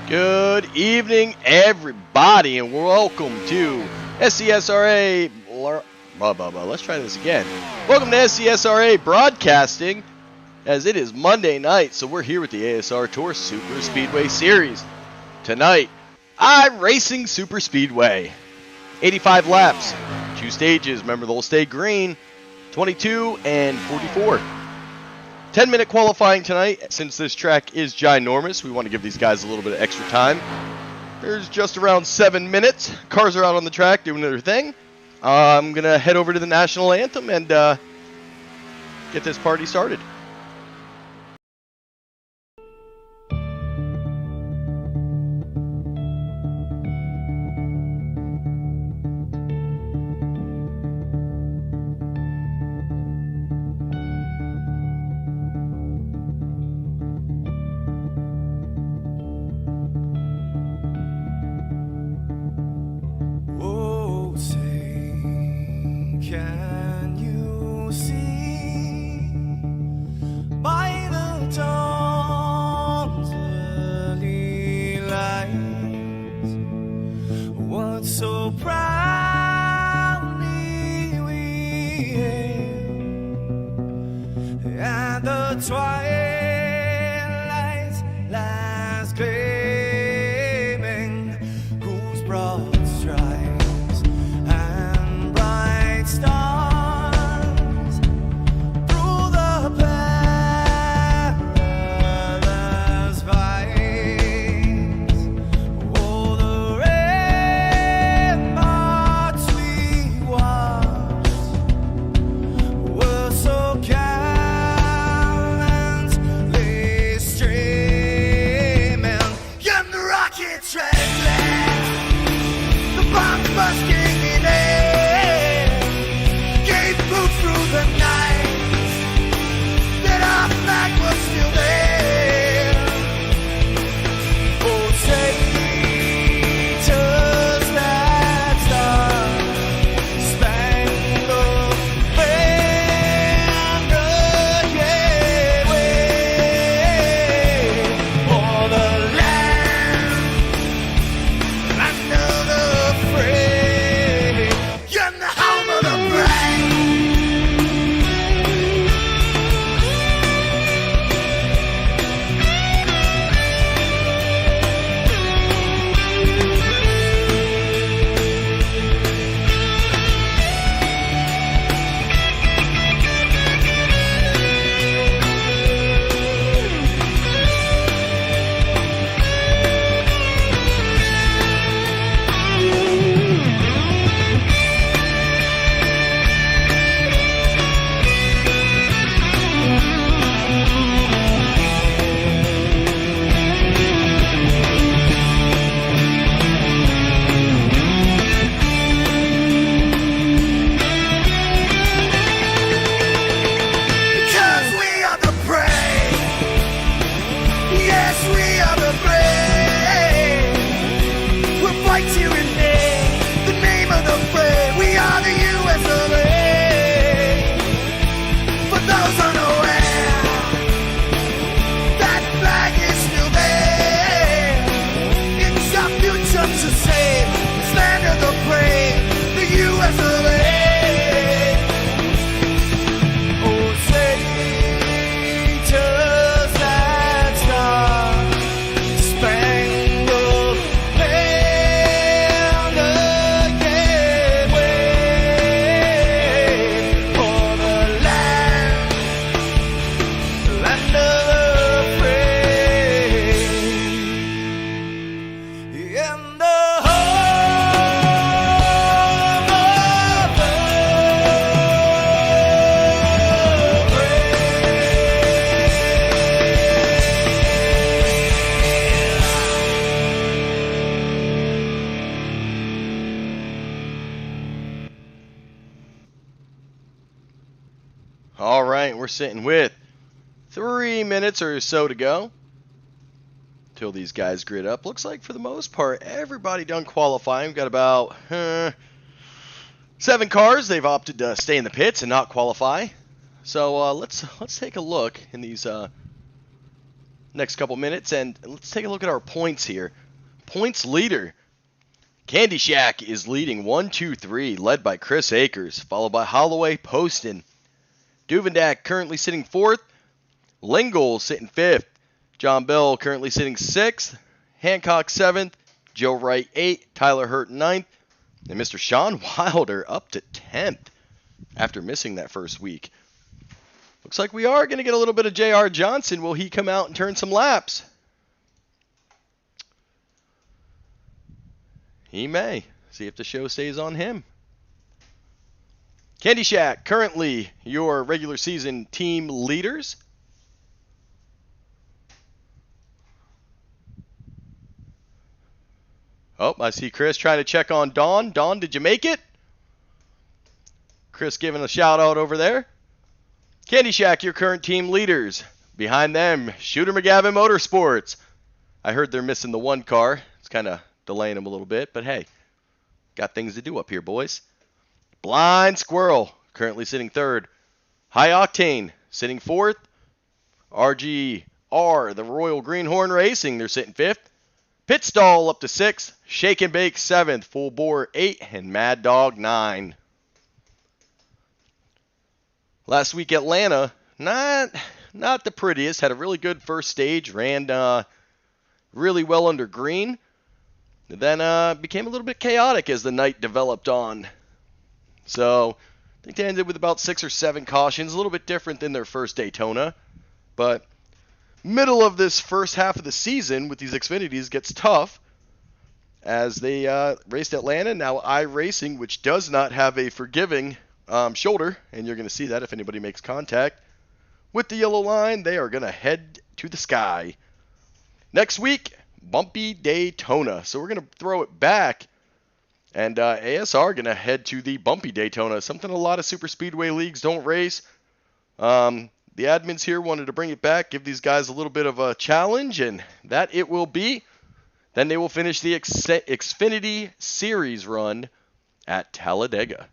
Good evening, everybody, and welcome to SCSRA. Let's try this again. Welcome to SCSRA Broadcasting, as it is Monday night, so we're here with the ASR Tour Superspeedway Series. Tonight, iRacing Superspeedway. 85 laps, 2 stages. Remember, they'll stay green, 22 and 44. 10-minute qualifying tonight. Since this track is ginormous, we want to give these guys a little bit of extra time. There's just around 7 minutes. Cars are out on the track doing their thing. I'm going to head over to the national anthem and get this party started. Can you see by the dawn's early light what so proudly we hailed at the twilight's last gleaming, whose broad stripes and bright stars through the perilous fights, oh, the ramparts we watched were so gallantly streaming, and the rockets red glare, the bombs bursting in air, gave proof through the night that our flag was still there. Oh, say, does that star-spangled banner yet wave o'er the land under the fray, and the home of the brave? Because we are the brave. Yes, we are the brave. We'll fight to rename the name of the brave. We are the USRA. For those unaware, that flag is still there. It's our future to save. It's land of the brave, the USRA. Oh, say, does that star-spangled we're sitting with 3 minutes or so to go till these guys grid up. Looks like for the most part, everybody done qualifying. We've got about 7 cars. They've opted to stay in the pits and not qualify. So let's take a look in these next couple minutes, and let's take a look at our points here. Points leader. Candy Shack is leading 1-2-3, led by Chris Akers, followed by Holloway, Poston. Duvendak currently sitting 4th. Lingle sitting 5th. John Bell currently sitting 6th. Hancock 7th. Joe Wright 8th. Tyler Hurt 9th. And Mr. Sean Wilder up to 10th after missing that first week. Looks like we are going to get a little bit of J.R. Johnson. Will he come out and turn some laps? He may. See if the show stays on him. Candy Shack, currently your regular season team leaders. Oh, I see Chris trying to check on Dawn. Dawn, did you make it? Chris giving a shout out over there. Candy Shack, your current team leaders. Behind them, Shooter McGavin Motorsports. I heard they're missing the 1 car. It's kind of delaying them a little bit, but hey, got things to do up here, boys. Blind Squirrel, currently sitting 3rd. High Octane, sitting 4th. RGR, the Royal Greenhorn Racing, they're sitting 5th. Pit Stall up to 6th. Shake and Bake 7th. Full Bore 8th. And Mad Dog 9th. Last week, Atlanta, not the prettiest. Had a really good first stage. Ran really well under green. Then became a little bit chaotic as the night developed on. So I think they ended with about 6 or 7 cautions. A little bit different than their first Daytona. But middle of this first half of the season with these Xfinities gets tough as they raced Atlanta. Now iRacing, which does not have a forgiving shoulder, and you're going to see that if anybody makes contact with the yellow line, they are going to head to the sky. Next week, Bumpy Daytona. So we're going to throw it back, and ASR going to head to the Bumpy Daytona, something a lot of Superspeedway leagues don't race. The admins here wanted to bring it back, give these guys a little bit of a challenge, and that it will be. Then they will finish the Xfinity Series run at Talladega.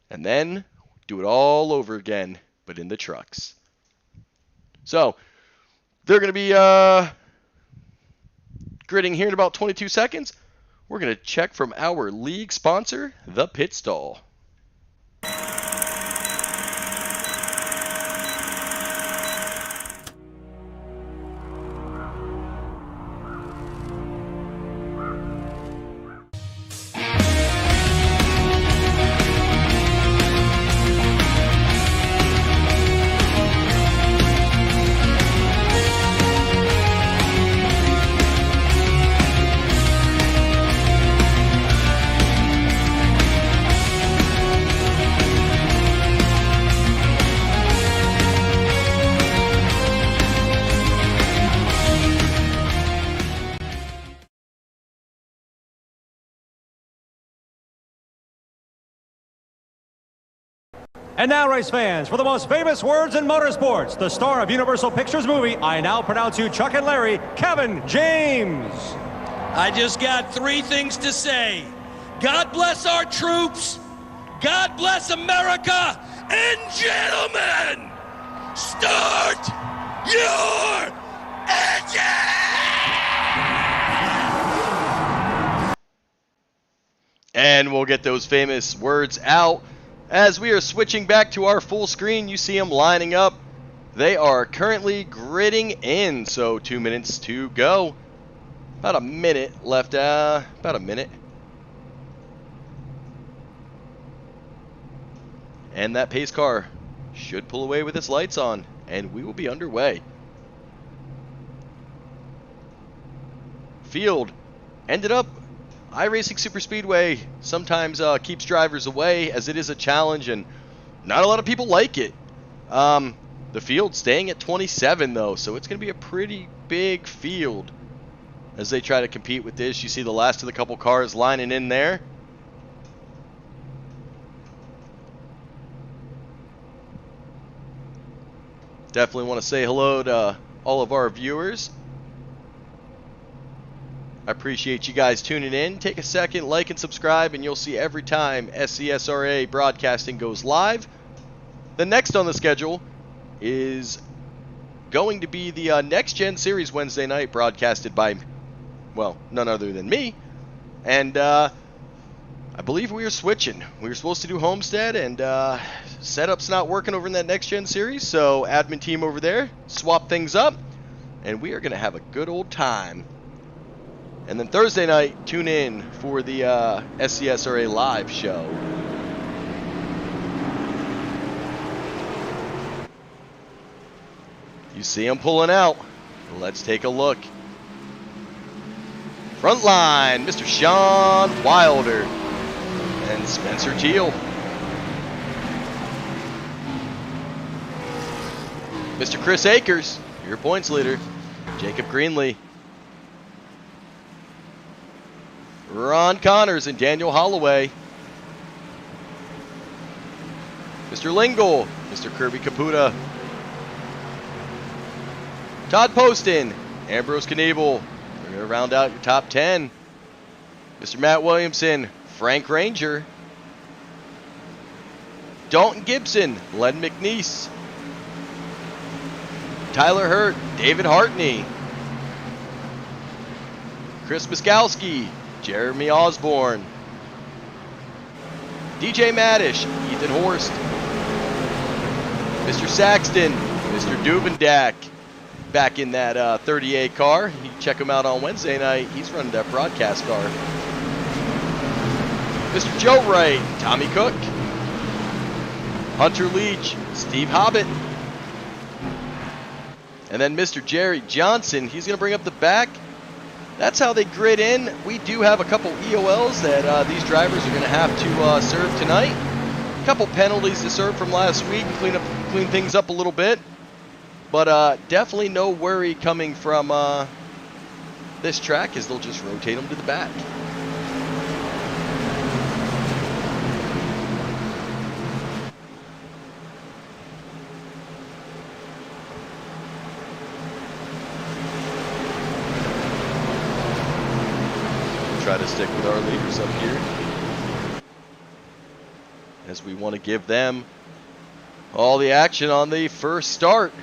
And then do it all over again, but in the trucks. So they're going to be gridding here in about 22 seconds. We're going to check from our league sponsor, the Pit Stall. And now, race fans, for the most famous words in motorsports, the star of Universal Pictures movie, I now pronounce you Chuck and Larry, Kevin James. I just got 3 things to say. God bless our troops, God bless America, and gentlemen, start your engine! And we'll get those famous words out. As we are switching back to our full screen, you see them lining up. They are currently gridding in, so 2 minutes to go. About a minute left, about a minute. And that pace car should pull away with its lights on, and we will be underway. Field ended up iRacing Superspeedway sometimes keeps drivers away as it is a challenge, and not a lot of people like it. The field staying at 27 though, so it's going to be a pretty big field as they try to compete with this. You see the last of the couple cars lining in there. Definitely want to say hello to all of our viewers. I appreciate you guys tuning in. Take a second, like and subscribe, and you'll see every time SCSRA broadcasting goes live. The next on the schedule is going to be the Next Gen Series Wednesday night, broadcasted by, well, none other than me. And I believe we are switching. We were supposed to do Homestead, and setup's not working over in that Next Gen Series, so admin team over there, swap things up, and we are going to have a good old time. And then Thursday night, tune in for the SCSRA live show. You see him pulling out. Let's take a look. Front line, Mr. Sean Wilder and Spencer Teal. Mr. Chris Akers, your points leader. Jacob Greenlee. Ron Connors and Daniel Holloway. Mr. Lingle, Mr. Kirby Caputa. Todd Poston, Ambrose Knievel. We're going to round out your top 10. Mr. Matt Williamson, Frank Ranger. Dalton Gibson, Len McNeese. Tyler Hurt, David Hartney. Chris Miskowski, Jeremy Osborne. DJ Maddish, Ethan Horst. Mr. Saxton, Mr. Dubendak. Back in that 38 car. You can check him out on Wednesday night. He's running that broadcast car. Mr. Joe Wright, Tommy Cook. Hunter Leach, Steve Hobbit. And then Mr. Jerry Johnson, he's going to bring up the back. That's how they grid in. We do have a couple EOLs that these drivers are going to have to serve tonight. A couple penalties to serve from last week, clean things up a little bit. But definitely no worry coming from this track, as they'll just rotate them to the back. Try to stick with our leaders up here, as we want to give them all the action on the first start.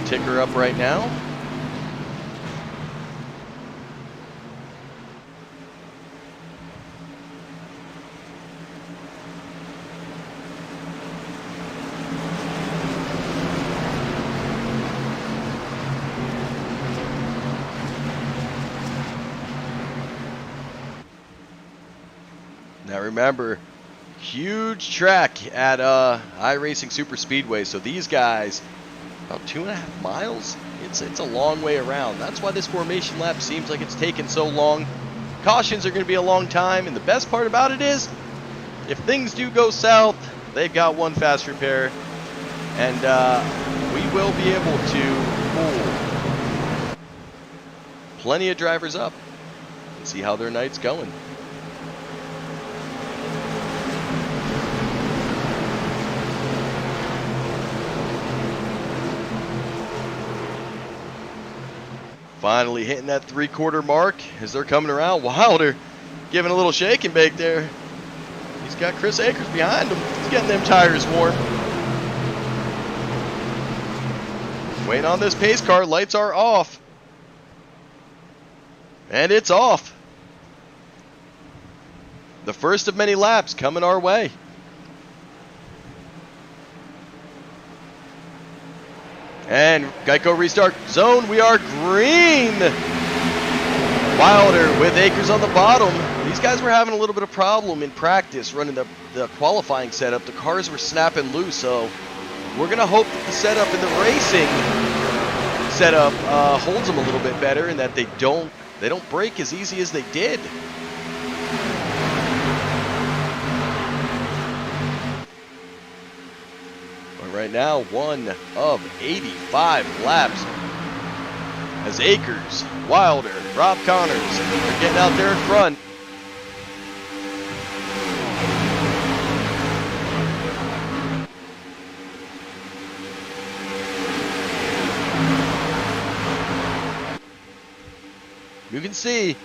Ticker up right now. Now remember, huge track at iRacing Superspeedway, so these guys, about 2.5 miles. It's a long way around. That's why this formation lap seems like it's taken so long. Cautions are going to be a long time, and the best part about it is, if things do go south, they've got one fast repair, and we will be able to pull plenty of drivers up and see how their night's going. Finally hitting that 3/4 mark as they're coming around. Wilder giving a little shake and bake there. He's got Chris Akers behind him. He's getting them tires warm. Waiting on this pace car. Lights are off. And it's off. The first of many laps coming our way. And Geico restart zone. We are green. Wilder with Akers on the bottom. These guys were having a little bit of problem in practice running the qualifying setup. The cars were snapping loose, so we're going to hope that the setup in the racing setup holds them a little bit better, and that they don't break as easy as they did. But right now, one of 85 laps as Akers, Wilder, Rob Connors are getting out there in front. You can see,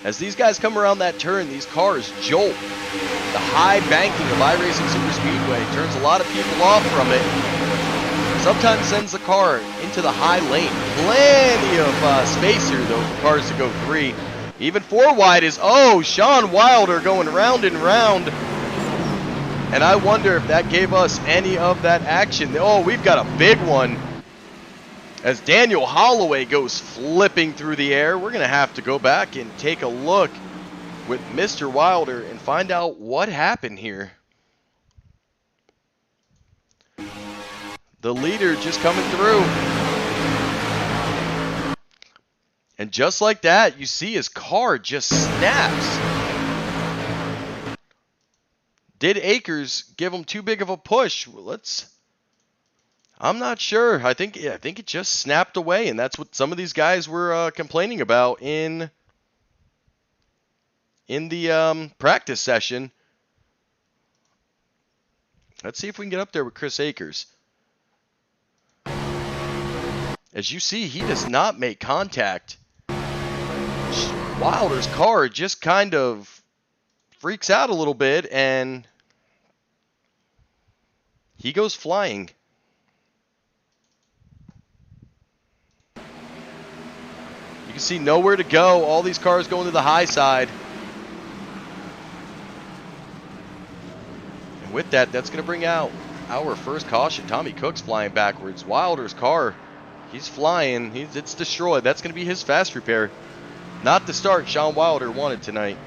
as these guys come around that turn, these cars jolt. The high banking of iRacing Superspeedway turns a lot of people off from it. Sometimes sends the car into the high lane. Plenty of space here, though, for cars to go 3. Even 4 wide is, oh, Sean Wilder going round and round. And I wonder if that gave us any of that action. Oh, we've got a big one. As Daniel Holloway goes flipping through the air, we're going to have to go back and take a look with Mr. Wilder and find out what happened here. The leader just coming through. And just like that, you see his car just snaps. Did Akers give him too big of a push? I'm not sure. I think it just snapped away, and that's what some of these guys were complaining about in the practice session. Let's see if we can get up there with Chris Akers. As you see, he does not make contact. Wilder's car just kind of freaks out a little bit, and he goes flying. You can see nowhere to go. All these cars going to the high side. And with that, that's going to bring out our first caution. Tommy Cook's flying backwards. Wilder's car, he's flying. It's destroyed. That's going to be his fast repair. Not the start Sean Wilder wanted tonight.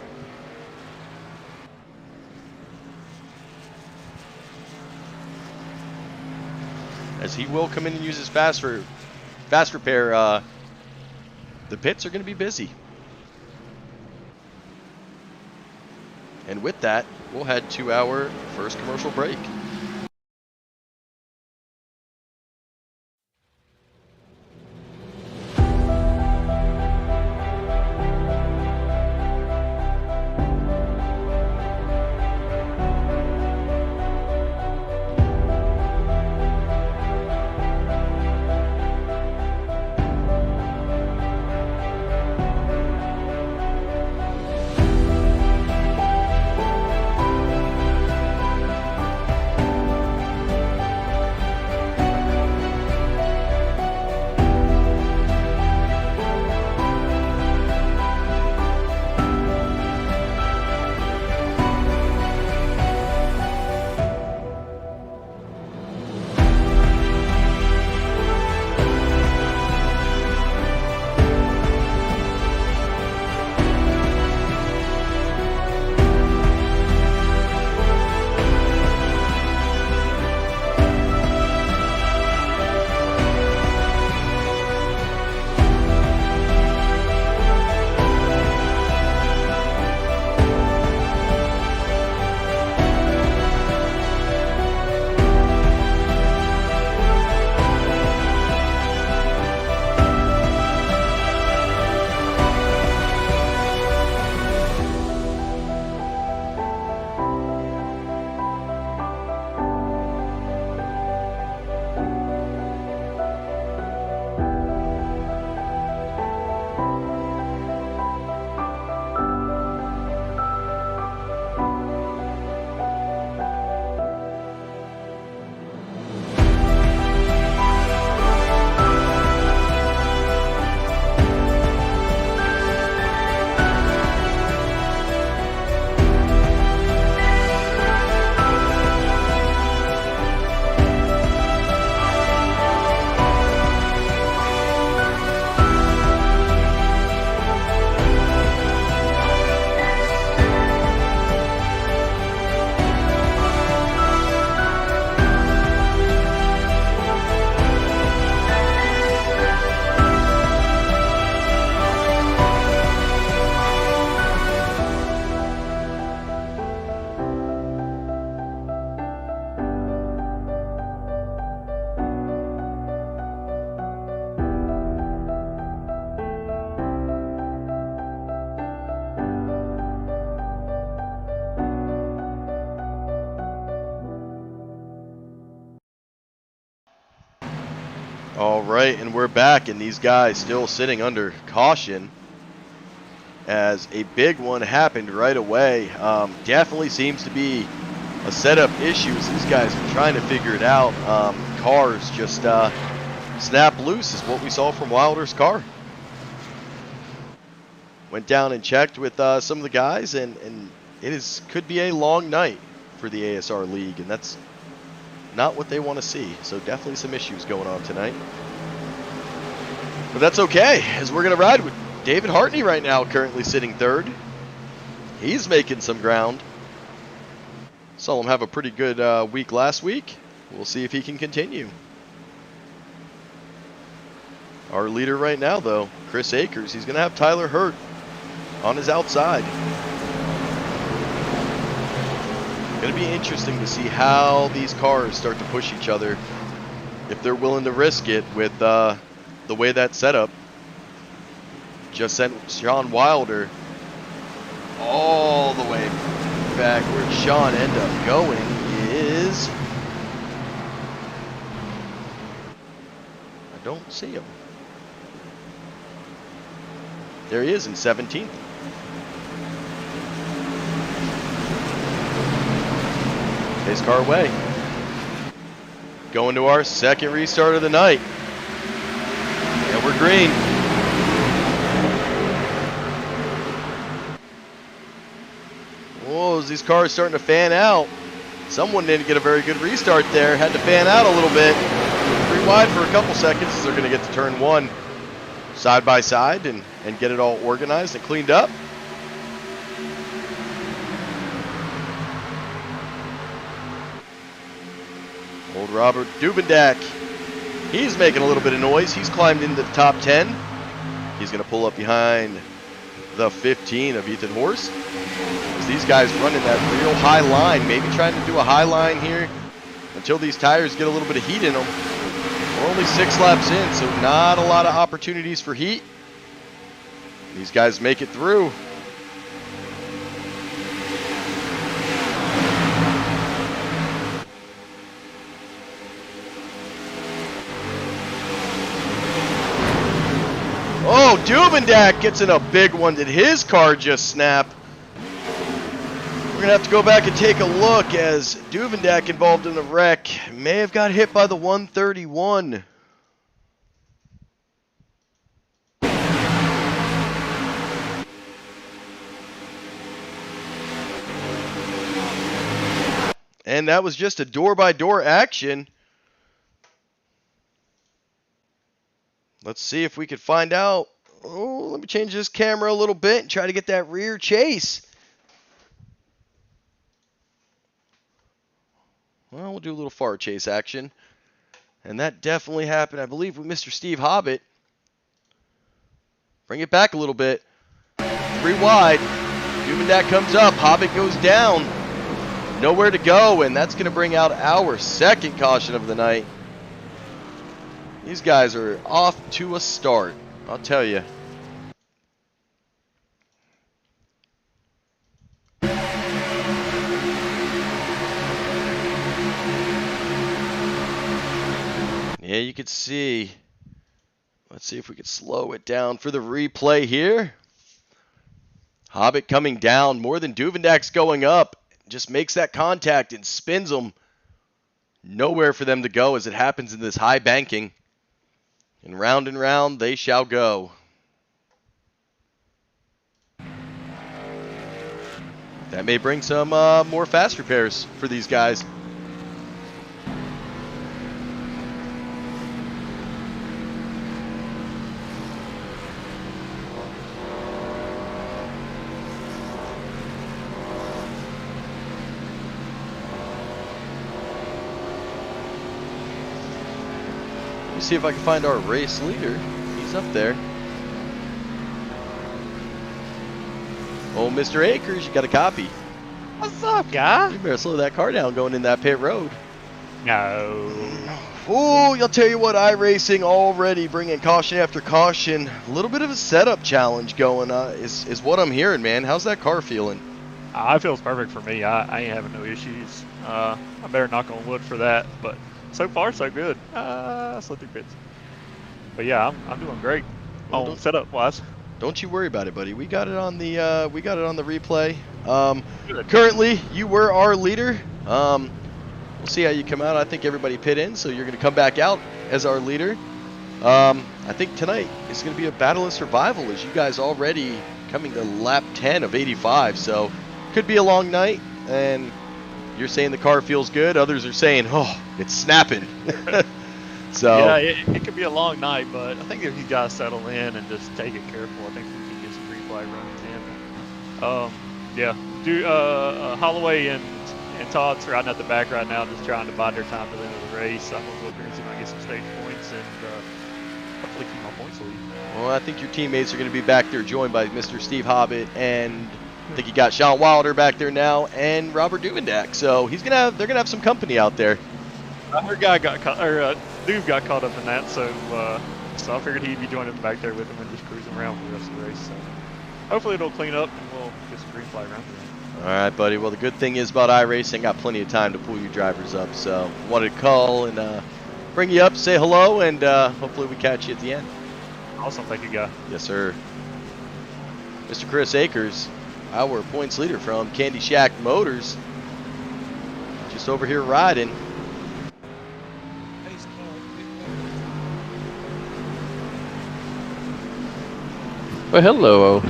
As he will come in and use his fast repair. The pits are going to be busy. And with that, we'll head to our first commercial break. All right, and we're back, and these guys still sitting under caution as a big one happened right away. Definitely seems to be a setup issue as these guys are trying to figure it out. Cars just snap loose is what we saw from Wilder's car. Went down and checked with some of the guys, and it could be a long night for the ASR League, and that's not what they want to see. So definitely some issues going on tonight. But that's okay, as we're going to ride with David Hartney right now, currently sitting third. He's making some ground. Saw him have a pretty good week last week. We'll see if he can continue. Our leader right now, though, Chris Akers, he's going to have Tyler Hurt on his outside. Going to be interesting to see how these cars start to push each other, if they're willing to risk it with the way that's set up. Just sent Sean Wilder all the way back. Where Sean ended up going is... I don't see him. There he is in 17th. His car away. Going to our second restart of the night. And we're green. Whoa, as these cars starting to fan out. Someone didn't get a very good restart there. Had to fan out a little bit. 3 wide for a couple seconds as they're going to get to turn 1 side by side and get it all organized and cleaned up. Old Robert Dubendak, he's making a little bit of noise. He's climbed into the top 10. He's going to pull up behind the 15 of Ethan Horst. As these guys running that real high line, maybe trying to do a high line here until these tires get a little bit of heat in them. We're only 6 laps in, so not a lot of opportunities for heat. These guys make it through. Oh, Dubendak gets in a big one. Did his car just snap? We're going to have to go back and take a look as Dubendak, involved in the wreck, may have got hit by the 131. And that was just a door-by-door action. Let's see if we could find out. Oh, let me change this camera a little bit and try to get that rear chase. Well, we'll do a little far chase action. And that definitely happened, I believe, with Mr. Steve Hobbit. Bring it back a little bit. 3 wide. Dubendak comes up. Hobbit goes down. Nowhere to go, and that's going to bring out our second caution of the night. These guys are off to a start, I'll tell you. Yeah, you could see. Let's see if we could slow it down for the replay here. Hobbit coming down more than Duvendak's going up. Just makes that contact and spins them. Nowhere for them to go as it happens in this high banking. And round they shall go. That may bring some more fast repairs for these guys. See if I can find our race leader. He's up there. Oh, Mr. Akers, you got a copy. What's up, guy? You better slow that car down going in that pit road. No. Oh, I'll tell you what, iRacing already bringing caution after caution. A little bit of a setup challenge going is what I'm hearing, man. How's that car feeling? It feels perfect for me. I ain't having no issues. I better knock on wood for that, but so far so good. Let's let the pits. But yeah, I'm doing great. Well, On setup wise. Don't you worry about it, buddy. We got it on the replay. Good. Currently, you were our leader. We'll see how you come out. I think everybody pit in, so you're going to come back out as our leader. I think tonight is going to be a battle of survival, as you guys already coming to lap 10 of 85. So could be a long night, and you're saying the car feels good. Others are saying, oh, it's snapping. So yeah, it could be a long night, but I think if you guys settle in and just take it careful, I think we can get some green flag runs in. Yeah, Holloway and Todd's riding at the back right now, just trying to buy their time to the end of the race. I'm gonna go up here and see if I can get some stage points and hopefully keep my points lead. Well, I think your teammates are going to be back there, joined by Mr. Steve Hobbit, and I think you got Sean Wilder back there now, and Robert Duvendak. So they're gonna have some company out there. I heard Duve got caught up in that, so I figured he'd be joining back there with him and just cruising around for the rest of the race. So hopefully it'll clean up and we'll get some green flag around there. All right, buddy. Well, the good thing is about iRacing, got plenty of time to pull your drivers up. So wanted to call and bring you up, say hello, and hopefully we catch you at the end. Awesome, thank you, guy. Yes, sir. Mr. Chris Akers, our points leader from Candy Shack Motors, just over here riding. Well, hello.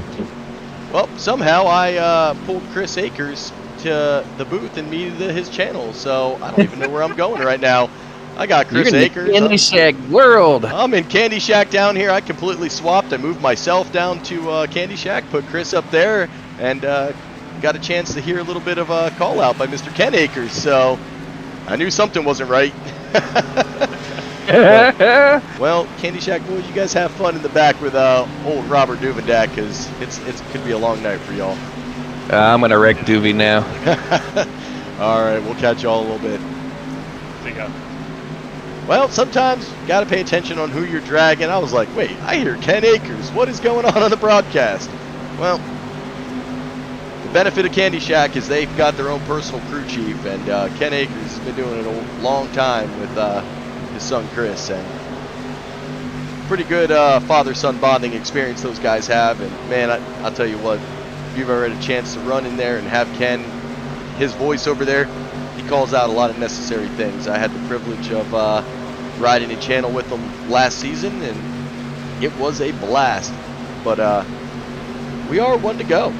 Well, somehow I pulled Chris Akers to the booth and me to his channel, so I don't even know where I'm going right now. I got Chris You're in Akers. the Candy Shack world. I'm in Candy Shack down here. I completely swapped. I moved myself down to Candy Shack, put Chris up there, and got a chance to hear a little bit of a call out by Mr. Ken Akers. So I knew something wasn't right. Well, Candy Shack boys, you guys have fun in the back with old Robert Duvendak, because it could be a long night for y'all. I'm gonna wreck Doobie now. All right, we'll catch y'all a little bit. See ya. Well, sometimes you got to pay attention on who you're dragging. I was like, wait, I hear Ken Akers. What is going on the broadcast? Well, the benefit of Candy Shack is they've got their own personal crew chief, and Ken Akers has been doing it a long time with his son Chris, and pretty good father-son bonding experience those guys have. And man, I'll tell you what, if you've ever had a chance to run in there and have Ken, his voice over there, he calls out a lot of necessary things. I had the privilege of riding a channel with him last season, and it was a blast. But we are one to go.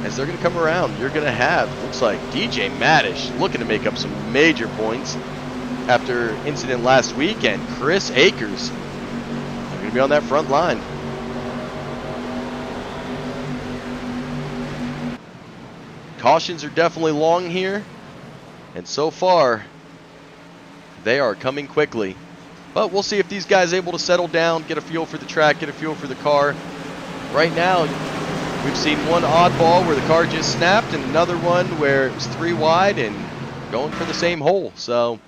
As they're going to come around, you're going to have, looks like, DJ Madish looking to make up some major points after incident last week, and Chris Akers are going to be on that front line. Cautions are definitely long here, and so far they are coming quickly. But we'll see if these guys are able to settle down, get a feel for the track, get a feel for the car. Right now, we've seen one oddball where the car just snapped, and another one where it was 3 wide and going for the same hole. So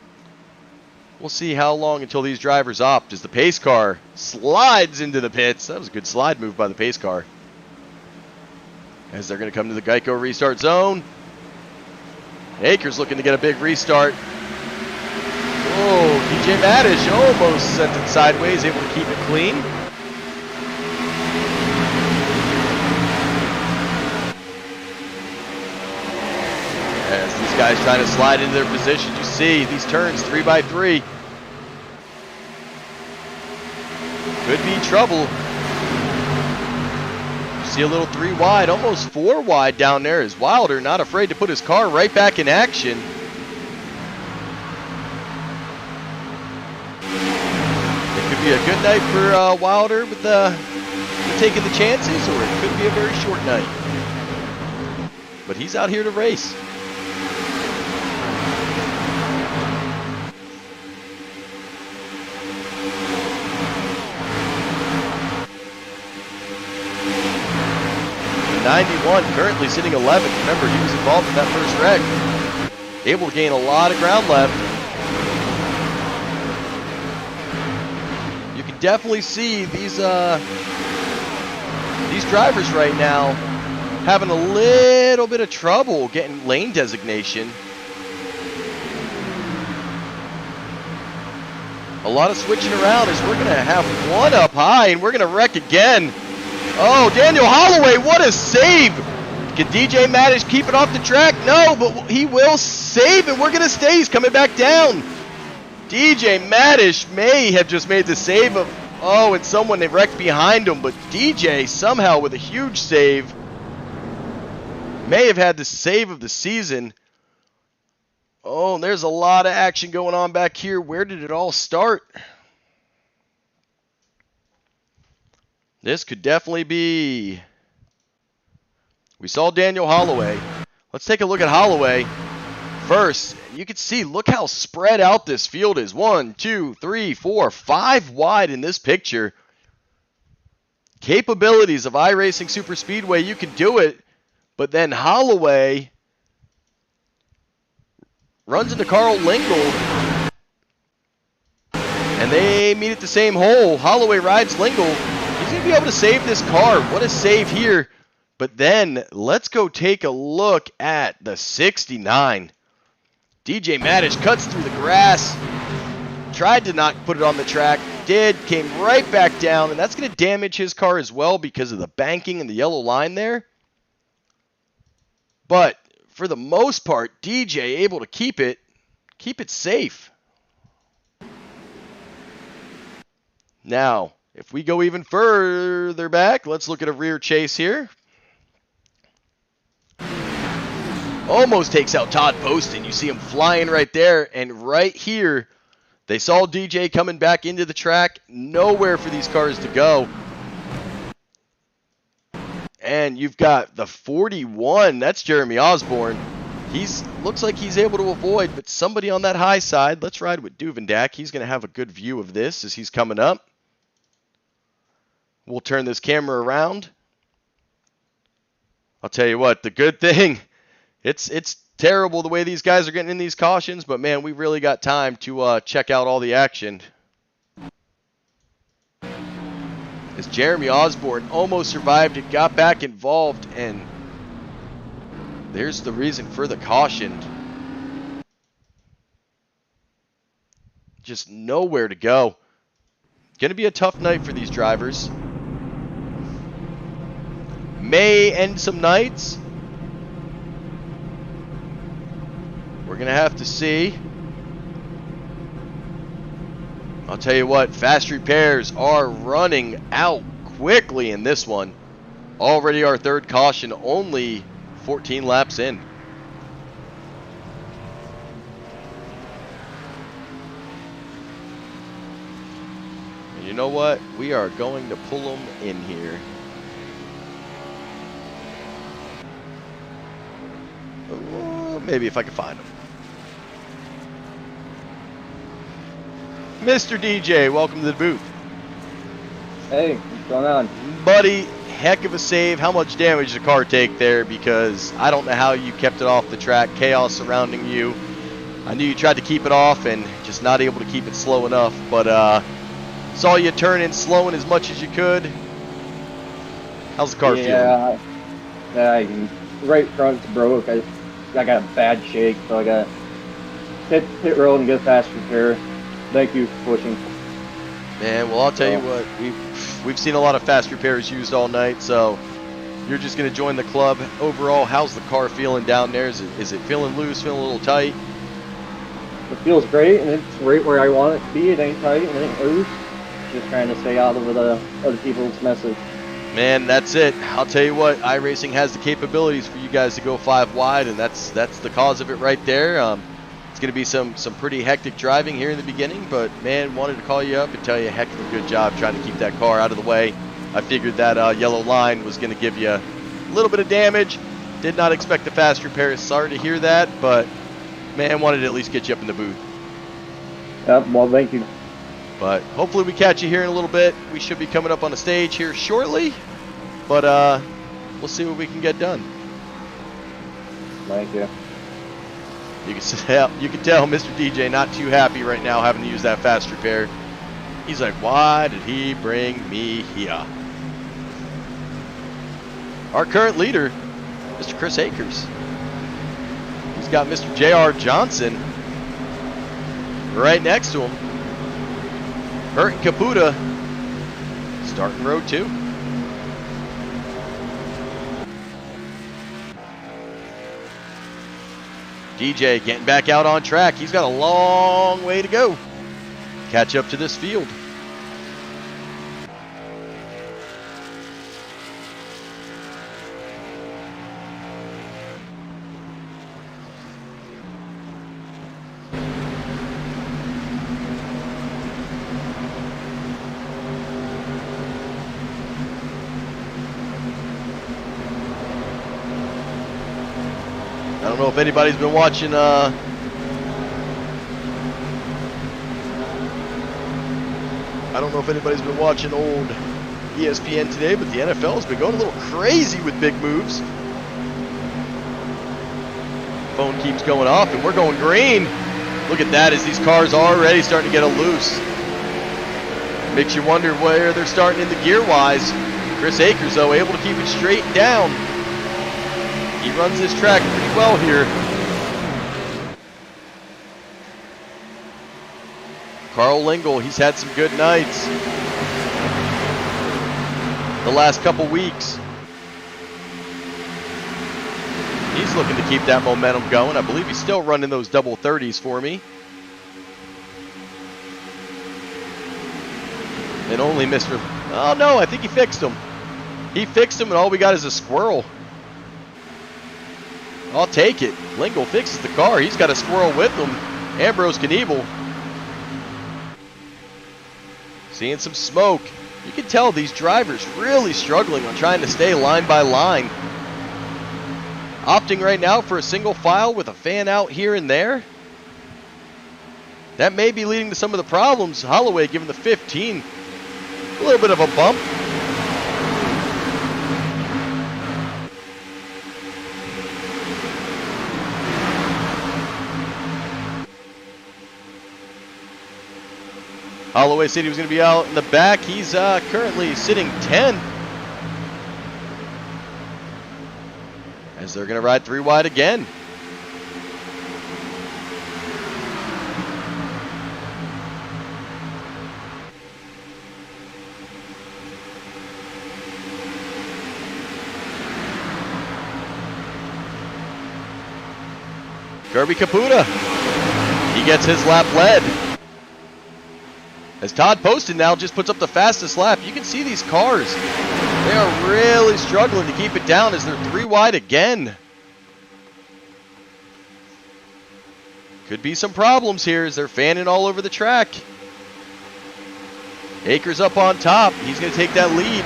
we'll see how long until these drivers opt as the pace car slides into the pits. That was a good slide move by the pace car. As they're going to come to the Geico restart zone. Akers looking to get a big restart. Oh, DJ Madish almost sent it sideways, able to keep it clean. As these guys trying to slide into their positions, you see these turns 3x3. Could be trouble. You see a little 3 wide, almost 4 wide down there as Wilder not afraid to put his car right back in action. It could be a good night for Wilder with taking the chances, or it could be a very short night. But he's out here to race. The 91 currently sitting 11th. Remember, he was involved in that first wreck. Able to gain a lot of ground left. You can definitely see these drivers right now having a little bit of trouble getting lane designation. A lot of switching around as we're going to have one up high, and we're going to wreck again. Oh, Daniel Holloway, what a save. Can DJ Maddish keep it off the track? No, but he will save it. We're going to stay. He's coming back down. DJ Maddish may have just made the save of, oh, and someone they wrecked behind him, but DJ somehow with a huge save may have had the save of the season. Oh, and there's a lot of action going on back here. Where did it all start? This could definitely be... We saw Daniel Holloway. Let's take a look at Holloway first. You can see, look how spread out this field is. 1, 2, 3, 4, 5 wide in this picture. Capabilities of iRacing Superspeedway, you can do it. But then Holloway runs into Carl Lingle, and they meet at the same hole. Holloway rides Lingle. He's going to be able to save this car. What a save here. But then let's go take a look at the 69. DJ Maddish cuts through the grass. Tried to not put it on the track. Did. Came right back down. And that's going to damage his car as well because of the banking and the yellow line there. But for the most part, DJ able to keep it safe. Now, if we go even further back, let's look at a rear chase here. Almost takes out Todd Poston. You see him flying right there. And right here, they saw DJ coming back into the track. Nowhere for these cars to go. And you've got the 41. That's Jeremy Osborne. Looks like he's able to avoid, but somebody on that high side. Let's ride with Duvendak. He's going to have a good view of this as he's coming up. We'll turn this camera around. I'll tell you what, the good thing, it's terrible the way these guys are getting in these cautions, but man, we really got time to check out all the action. As Jeremy Osborne almost survived it, got back involved, and there's the reason for the caution. Just nowhere to go. Going to be a tough night for these drivers. May end some nights. We're going to have to see. I'll tell you what, fast repairs are running out quickly in this one. Already our third caution, only 14 laps in. And you know what? We are going to pull them in here. Maybe if I can find them. Mr. DJ, welcome to the booth. Hey, what's going on? Buddy, heck of a save. How much damage did the car take there? Because I don't know how you kept it off the track. Chaos surrounding you. I knew you tried to keep it off and just not able to keep it slow enough. But saw you turn in slowing as much as you could. How's the car feeling? Yeah, right front's broke. I got a bad shake, so I got to hit road and get a fast repair. Thank you for pushing. Man, well, I'll tell you what, we've seen a lot of fast repairs used all night, so you're just going to join the club. Overall, how's the car feeling down there? Is it feeling loose, feeling a little tight? It feels great, and it's right where I want it to be. It ain't tight, it ain't loose. Just trying to stay out of the other people's messes. Man, that's it. I'll tell you what, iRacing has the capabilities for you guys to go 5 wide, and that's the cause of it right there. It's going to be some pretty hectic driving here in the beginning, but man, wanted to call you up and tell you a heck of a good job trying to keep that car out of the way. I figured that yellow line was going to give you a little bit of damage. Did not expect the fast repair. Sorry to hear that, but man, wanted to at least get you up in the booth. Yep, well, thank you. But hopefully we catch you here in a little bit. We should be coming up on the stage here shortly, but we'll see what we can get done. Thank you. You can tell Mr. DJ not too happy right now having to use that fast repair. He's like, why did he bring me here? Our current leader, Mr. Chris Akers. He's got Mr. J.R. Johnson right next to him. Hurt and Caputa starting row 2. DJ getting back out on track. He's got a long way to go. Catch up to this field. I don't know if anybody's been watching I don't know if anybody's been watching old ESPN today, but the NFL has been going a little crazy with big moves. Phone keeps going off and we're going green. Look at that as these cars are already starting to get a loose. Makes you wonder where they're starting in the gear wise. Chris Akers though able to keep it straight down. He runs this track pretty well here. Carl Lingle, he's had some good nights the last couple weeks. He's looking to keep that momentum going. I believe he's still running those double 30s for me. And only Mr. Oh no, I think he fixed him. He fixed him and all we got is a squirrel. I'll take it. Lingle fixes the car. He's got a squirrel with him. Ambrose Knievel. Seeing some smoke. You can tell these drivers really struggling on trying to stay line by line. Opting right now for a single file with a fan out here and there. That may be leading to some of the problems. Holloway giving the 15 a little bit of a bump. Holloway said he was going to be out in the back. He's currently sitting 10th. As they're going to ride 3 wide again. Kirby Caputa. He gets his lap led. As Todd Poston now just puts up the fastest lap. You can see these cars. They are really struggling to keep it down as they're 3 wide again. Could be some problems here as they're fanning all over the track. Akers up on top. He's going to take that lead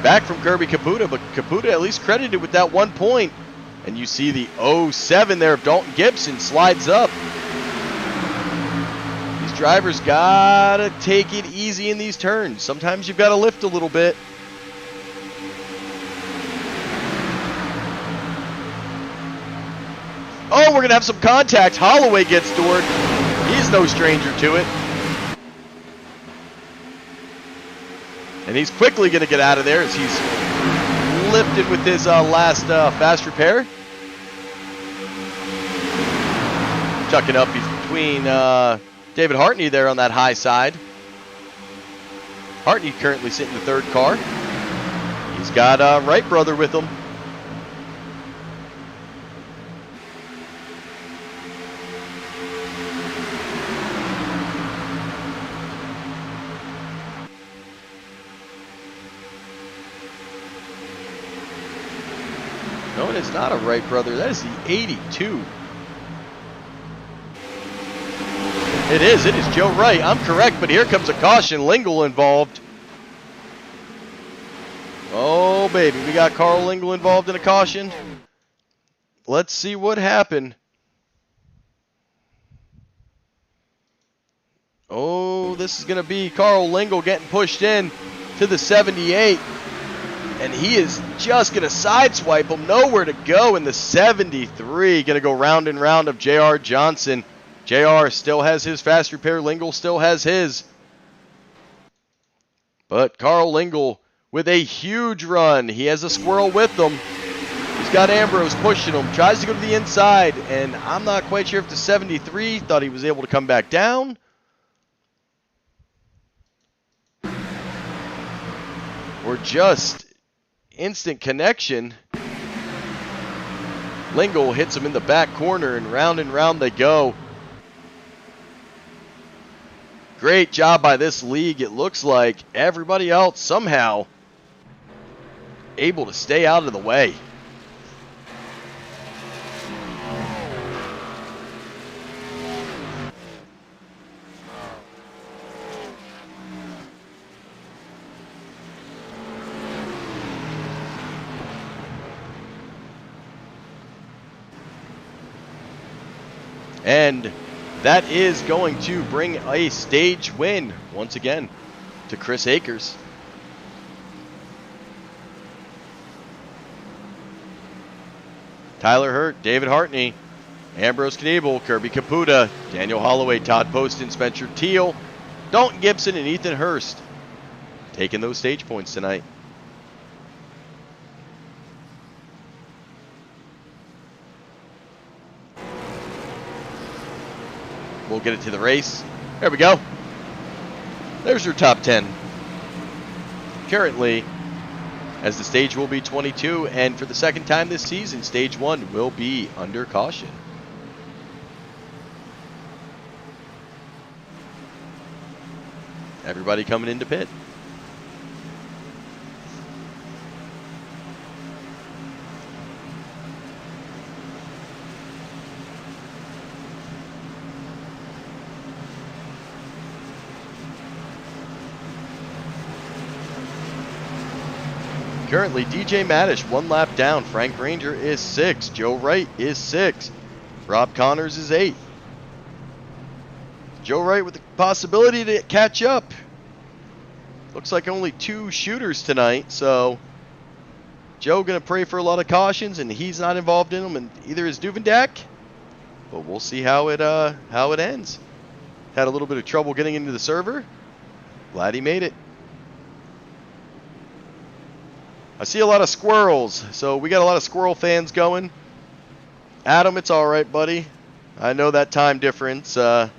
back from Kirby Caputa, but Caputa at least credited with that 1 point. And you see the 07 there of Dalton Gibson slides up. Drivers gotta take it easy in these turns. Sometimes you've got to lift a little bit. Oh, we're gonna have some contact. Holloway gets doored. He's no stranger to it. And he's quickly gonna get out of there as he's lifted with his last fast repair. Chucking up between David Hartney there on that high side. Hartney currently sitting in the 3rd car. He's got Wright brother with him. No, it's not a Wright brother. That is the 82. It is Joe Wright. I'm correct, but here comes a caution. Lingle involved. Oh, baby. We got Carl Lingle involved in a caution. Let's see what happened. Oh, this is going to be Carl Lingle getting pushed in to the 78. And he is just going to sideswipe him. Nowhere to go in the 73. Going to go round and round of J.R. Johnson. JR still has his fast repair. Lingle still has his. But Carl Lingle with a huge run. He has a squirrel with him. He's got Ambrose pushing him. Tries to go to the inside. And I'm not quite sure if the 73 thought he was able to come back down. were just instant connection. Lingle hits him in the back corner, and round they go. Great job by this league. It looks like everybody else somehow able to stay out of the way. And that is going to bring a stage win once again to Chris Akers. Tyler Hurt, David Hartney, Ambrose Kniebel, Kirby Caputa, Daniel Holloway, Todd Poston, Spencer Teal, Dalton Gibson, and Ethan Hurst taking those stage points tonight. We'll get it to the race. There we go. There's your top 10. Currently, as the stage will be 22, and for the second time this season, stage 1 will be under caution. Everybody coming into pit. Currently, DJ Maddish 1 lap down. Frank Ranger is 6. Joe Wright is 6. Rob Connors is 8. Joe Wright with the possibility to catch up. Looks like only 2 shooters tonight, so Joe going to pray for a lot of cautions, and he's not involved in them, and either is Duvendak. But we'll see how it ends. Had a little bit of trouble getting into the server. Glad he made it. I see a lot of squirrels, so we got a lot of squirrel fans going. Adam, it's all right, buddy. I know that time difference. Old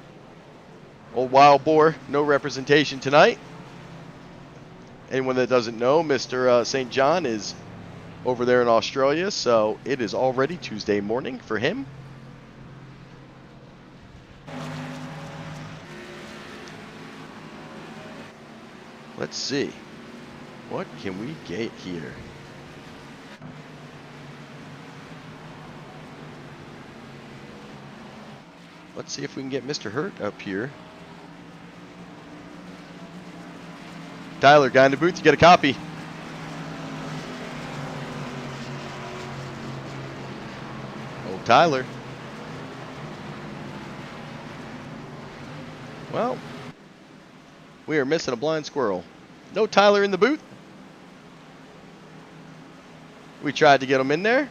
Wild Boar, no representation tonight. Anyone that doesn't know, Mr. St. John is over there in Australia, so it is already Tuesday morning for him. Let's see. What can we get here? Let's see if we can get Mr. Hurt up here. Tyler, guy in the booth, you got a copy. Oh, Tyler. Well, we are missing a blind squirrel. No Tyler in the booth. We tried to get him in there.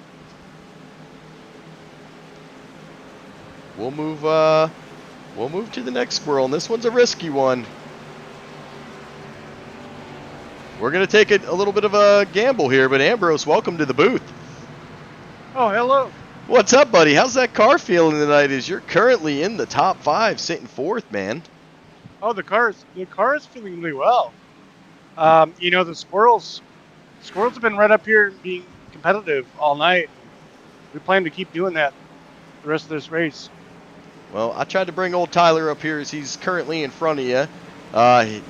We'll move to the next squirrel, and this one's a risky one. We're going to take a little bit of a gamble here, but Ambrose, welcome to the booth. Oh, hello. What's up, buddy? How's that car feeling tonight as you're currently in the top 5, sitting 4th, man? Oh, the car is feeling really well. You know, the squirrels have been right up here being competitive all night. We plan to keep doing that the rest of this race. Well, I tried to bring old Tyler up here as he's currently in front of you.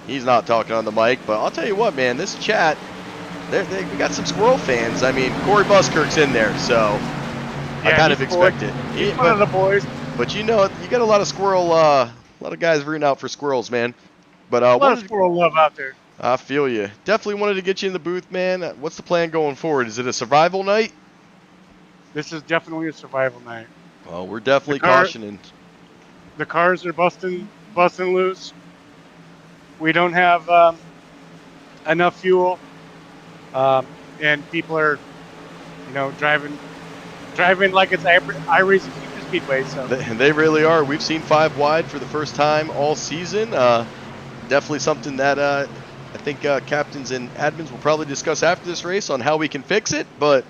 He's not talking on the mic, but I'll tell you what, man, this chat, we got some squirrel fans. I mean, Corey Buskirk's in there, so yeah, I kind of expect it. He's one of the boys. But you know, you got a lot of squirrel, a lot of guys rooting out for squirrels, man. But a lot of squirrel love out there. I feel you. Definitely wanted to get you in the booth, man. What's the plan going forward? Is it a survival night? This is definitely a survival night. Well, we're definitely cautioning. The cars are busting loose. We don't have enough fuel, and people are, you know, driving like it's iRacing Superspeedway. So they really are. We've seen 5 wide for the first time all season. Definitely something that I think captains and admins will probably discuss after this race on how we can fix it. But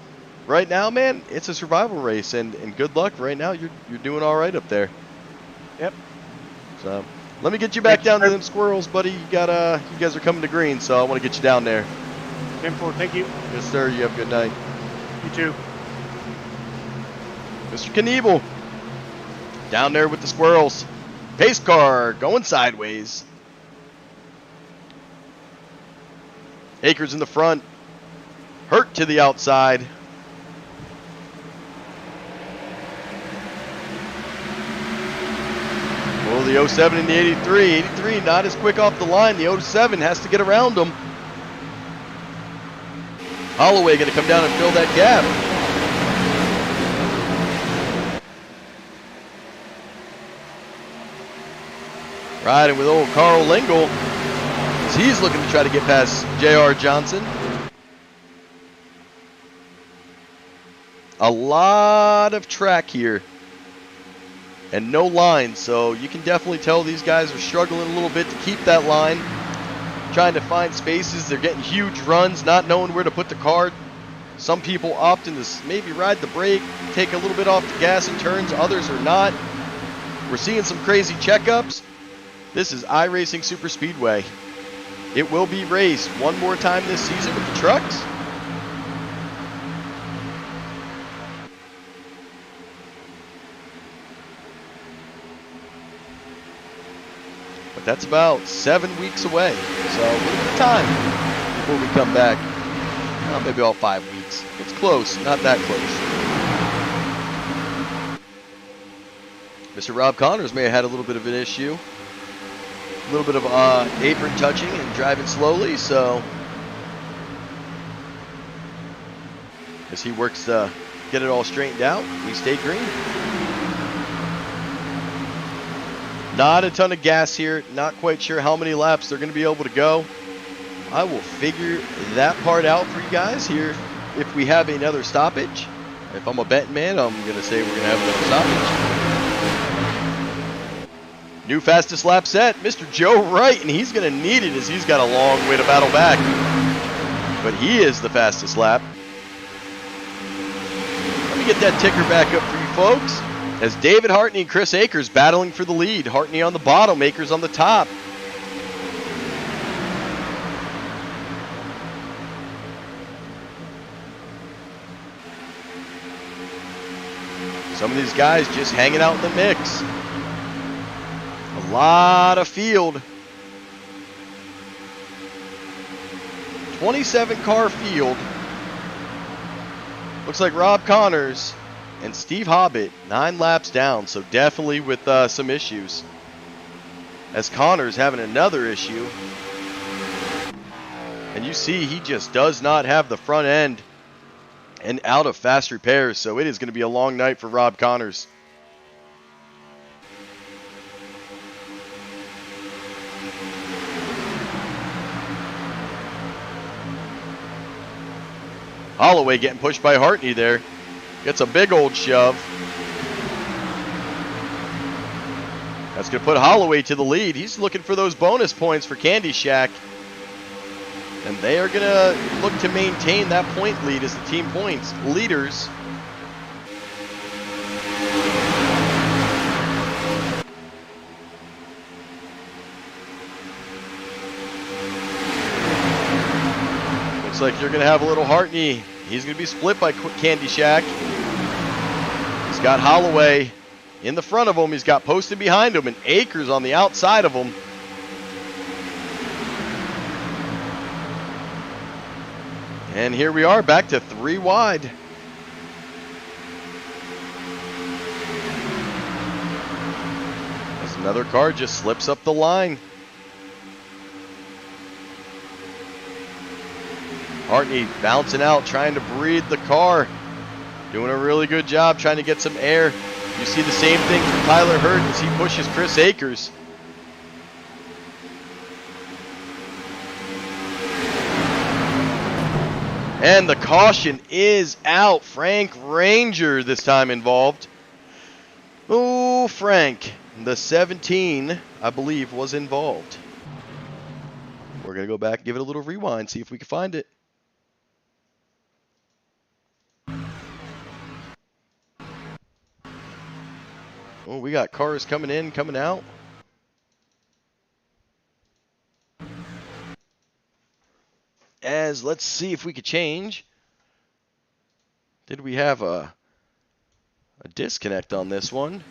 right now, man, it's a survival race, and good luck. Right now, you're doing all right up there. Yep. So let me get you back down to them squirrels, buddy. You guys are coming to green, so I want to get you down there. 10-4, thank you. Yes, sir. You have a good night. You too. Mr. Knievel down there with the squirrels. Pace car going sideways. Akers in the front. Hurt to the outside. Oh, the 07 and the 83. 83 not as quick off the line. The 07 has to get around them. Holloway going to come down and fill that gap. Riding with old Carl Lingle as he's looking to try to get past J.R. Johnson. A lot of track here and no line, so you can definitely tell these guys are struggling a little bit to keep that line, trying to find spaces. They're getting huge runs, not knowing where to put the car. Some people opting to maybe ride the brake, take a little bit off the gas in turns, others are not. We're seeing some crazy checkups. This is iRacing Superspeedway. It will be raced one more time this season with the trucks. But that's about 7 weeks away. So a little bit of time before we come back. Well, maybe about 5 weeks. It's close, not that close. Mr. Rob Connors may have had a little bit of an issue. A little bit of apron touching and driving slowly, so as he works to get it all straightened out, we stay green. Not a ton of gas here. Not quite sure how many laps they're going to be able to go. I will figure that part out for you guys here if we have another stoppage. If I'm a betting man, I'm going to say we're going to have another stoppage. New fastest lap set, Mr. Joe Wright, and he's going to need it as he's got a long way to battle back. But he is the fastest lap. Let me get that ticker back up for you folks. As David Hartney and Chris Akers battling for the lead. Hartney on the bottom, Akers on the top. Some of these guys just hanging out in the mix. A lot of field. 27 car field. Looks like Rob Connors and Steve Hobbit 9 laps down, so definitely with some issues. As Connors having another issue. And you see he just does not have the front end and out of fast repairs, so it is going to be a long night for Rob Connors. Holloway getting pushed by Hartney there. Gets a big old shove. That's going to put Holloway to the lead. He's looking for those bonus points for Candy Shack. And they are going to look to maintain that point lead as the team points leaders. Looks like you're going to have a little Hartney. He's going to be split by Candy Shack. He's got Holloway in the front of him. He's got Poston behind him and Akers on the outside of him. And here we are back to 3 wide. As another car just slips up the line. Hartney bouncing out, trying to breathe the car. Doing a really good job trying to get some air. You see the same thing from Tyler Hurd as he pushes Chris Akers. And the caution is out. Frank Ranger this time involved. Oh, Frank. The 17, I believe, was involved. We're going to go back and give it a little rewind, see if we can find it. Oh, we got cars coming in, coming out. as let's see if we could change. Did we have a disconnect on this one?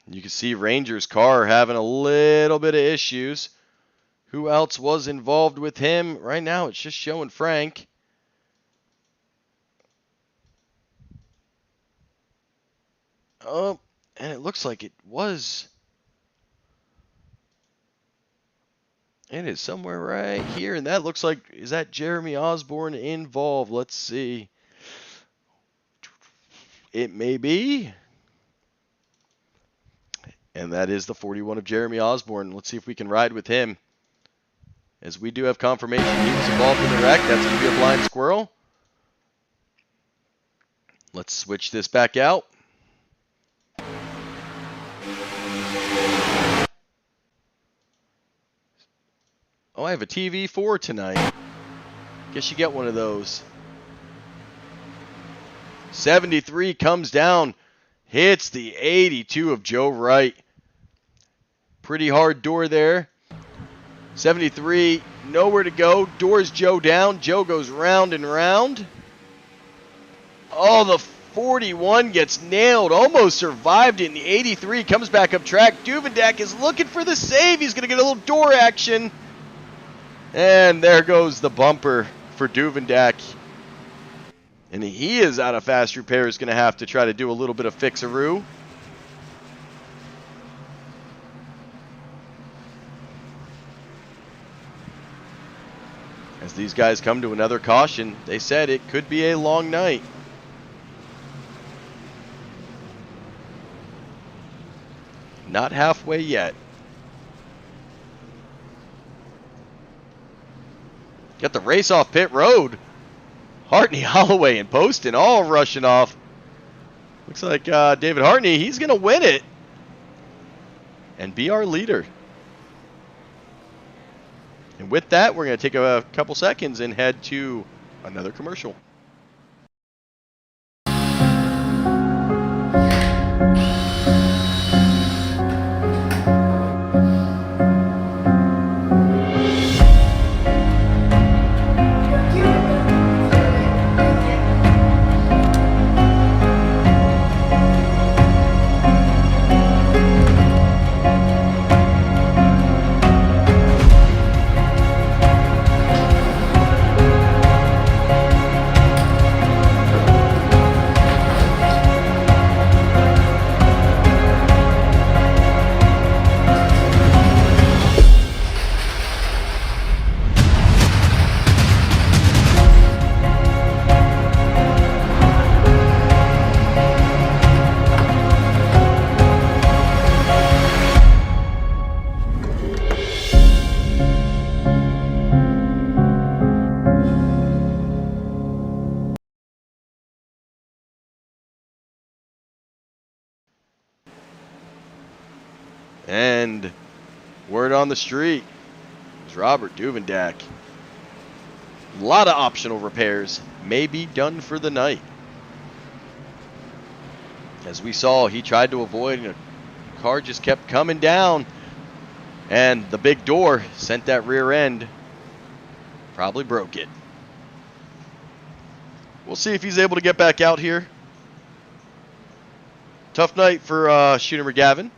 You can see Ranger's car having a little bit of issues. Who else was involved with him? Right now it's just showing Frank. Oh, and it looks like it was. It is somewhere right here, and that looks like, is that Jeremy Osborne involved? Let's see. It may be. And that is the 41 of Jeremy Osborne. Let's see if we can ride with him. As we do have confirmation he was involved in the wreck. That's going to be a blind squirrel. Let's switch this back out. Oh, I have a TV4 tonight. Guess you get one of those. 73 comes down. Hits the 82 of Joe Wright. Pretty hard door there. 73, nowhere to go. Doors Joe down. Joe goes round and round. Oh, the 41 gets nailed. Almost survived it. And the 83 comes back up track. Duvendak is looking for the save. He's going to get a little door action. And there goes the bumper for Duvendak. And he is out of fast repair. Is going to have to try to do a little bit of fixaroo. As these guys come to another caution, they said it could be a long night. Not halfway yet. Got the race off pit road. Hartney, Holloway, and Poston all rushing off. Looks like David Hartney, he's going to win it and be our leader. And with that, we're going to take a couple seconds and head to another commercial. And word on the street is Robert Duvendak. A lot of optional repairs may be done for the night. As we saw, he tried to avoid, and a car just kept coming down. And the big door sent that rear end. Probably broke it. We'll see if he's able to get back out here. Tough night for Shooter McGavin.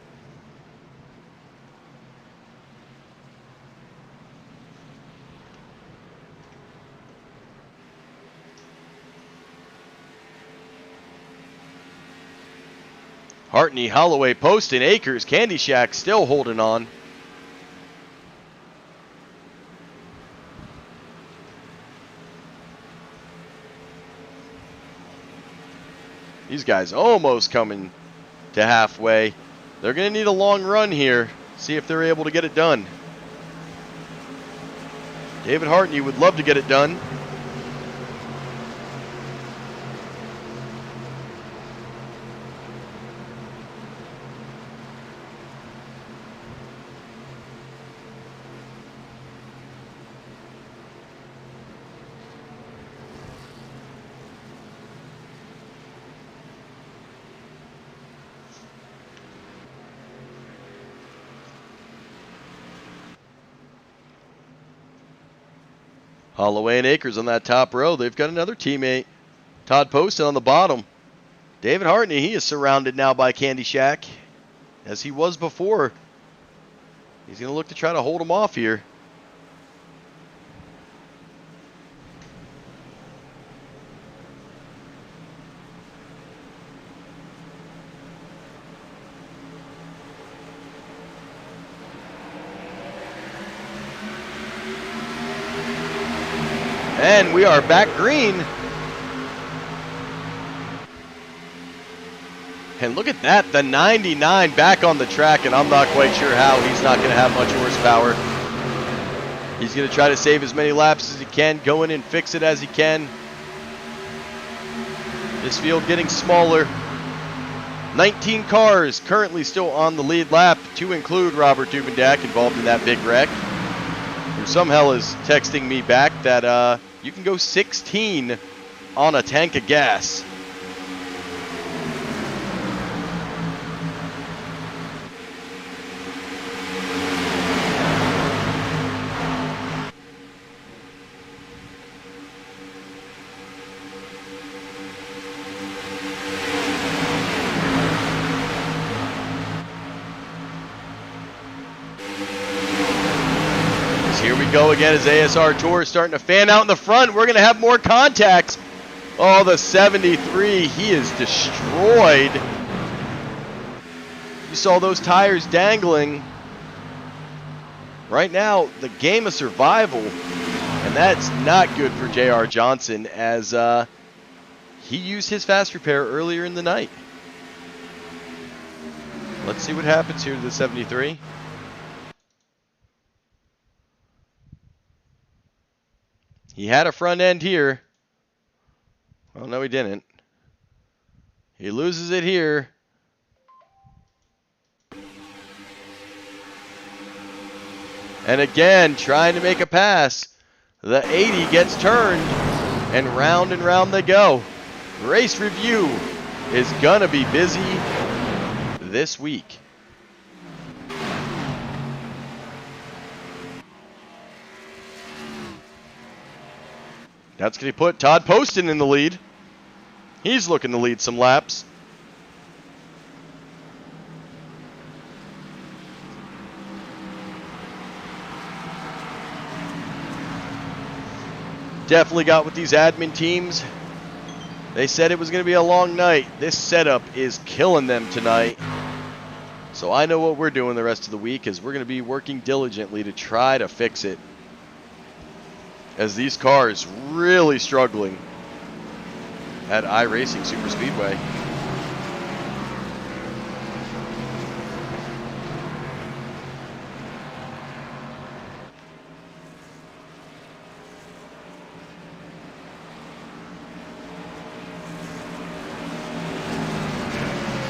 Hartney, Holloway, Poston, Akers, Candy Shack still holding on. These guys almost coming to halfway. They're going to need a long run here. See if they're able to get it done. David Hartney would love to get it done. Holloway and Akers on that top row. They've got another teammate, Todd Poston, on the bottom. David Hartney, he is surrounded now by Candy Shack, as he was before. He's going to look to try to hold him off here. And we are back green. And look at that, the 99 back on the track, and I'm not quite sure how. He's not going to have much horsepower. He's going to try to save as many laps as he can, go in and fix it as he can. This field getting smaller. 19 cars currently still on the lead lap, to include Robert Dubendak, involved in that big wreck, who somehow is texting me back that you can go 16 on a tank of gas. Here we go again as ASR Tour is starting to fan out in the front. We're going to have more contacts. Oh, the 73, he is destroyed. You saw those tires dangling. Right now, the game of survival, and that's not good for J.R. Johnson, as he used his fast repair earlier in the night. Let's see what happens here to the 73. He had a front end here. Well, no, he didn't. He loses it here. And again, trying to make a pass. The 80 gets turned, and round they go. Race review is going to be busy this week. That's going to put Todd Poston in the lead. He's looking to lead some laps. Definitely got with these admin teams. They said it was going to be a long night. This setup is killing them tonight. So I know what we're doing the rest of the week is we're going to be working diligently to try to fix it, as these cars really struggling at iRacing Superspeedway.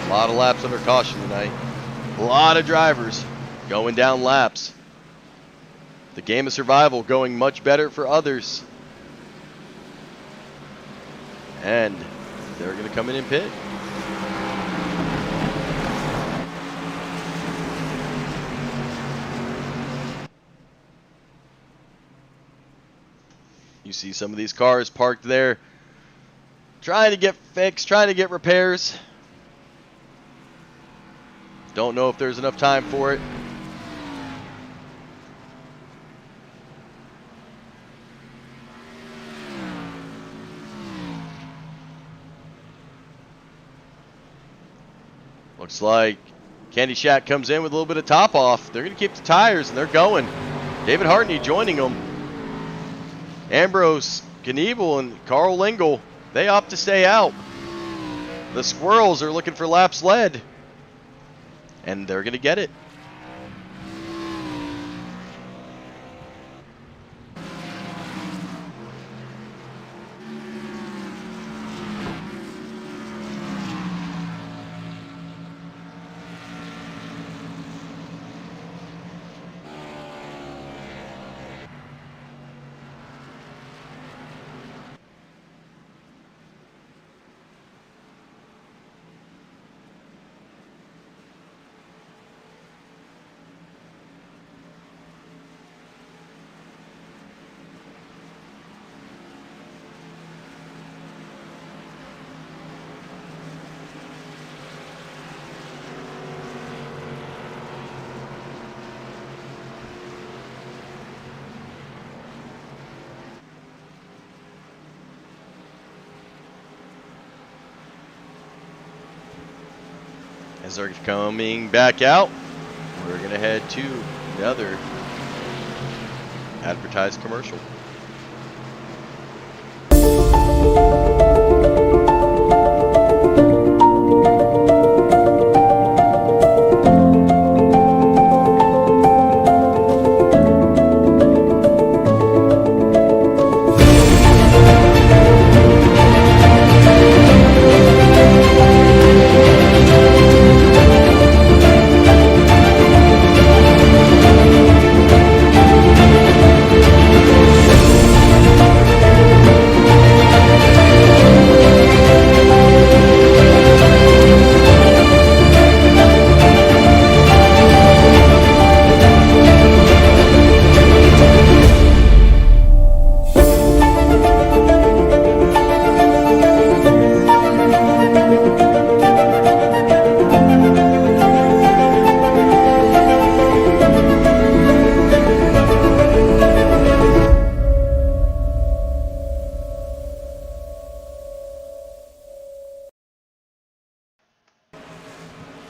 A lot of laps under caution tonight. A lot of drivers going down laps. The game of survival going much better for others. And they're going to come in and pit. You see some of these cars parked there, trying to get fixed, trying to get repairs. Don't know if there's enough time for it. Looks like Candy Shack comes in with a little bit of top off. They're going to keep the tires, and they're going. David Hartney joining them. Ambrose Knievel and Carl Lingle, they opt to stay out. The Squirrels are looking for laps led, and they're going to get it. As they're coming back out, we're going to head to another advertised commercial.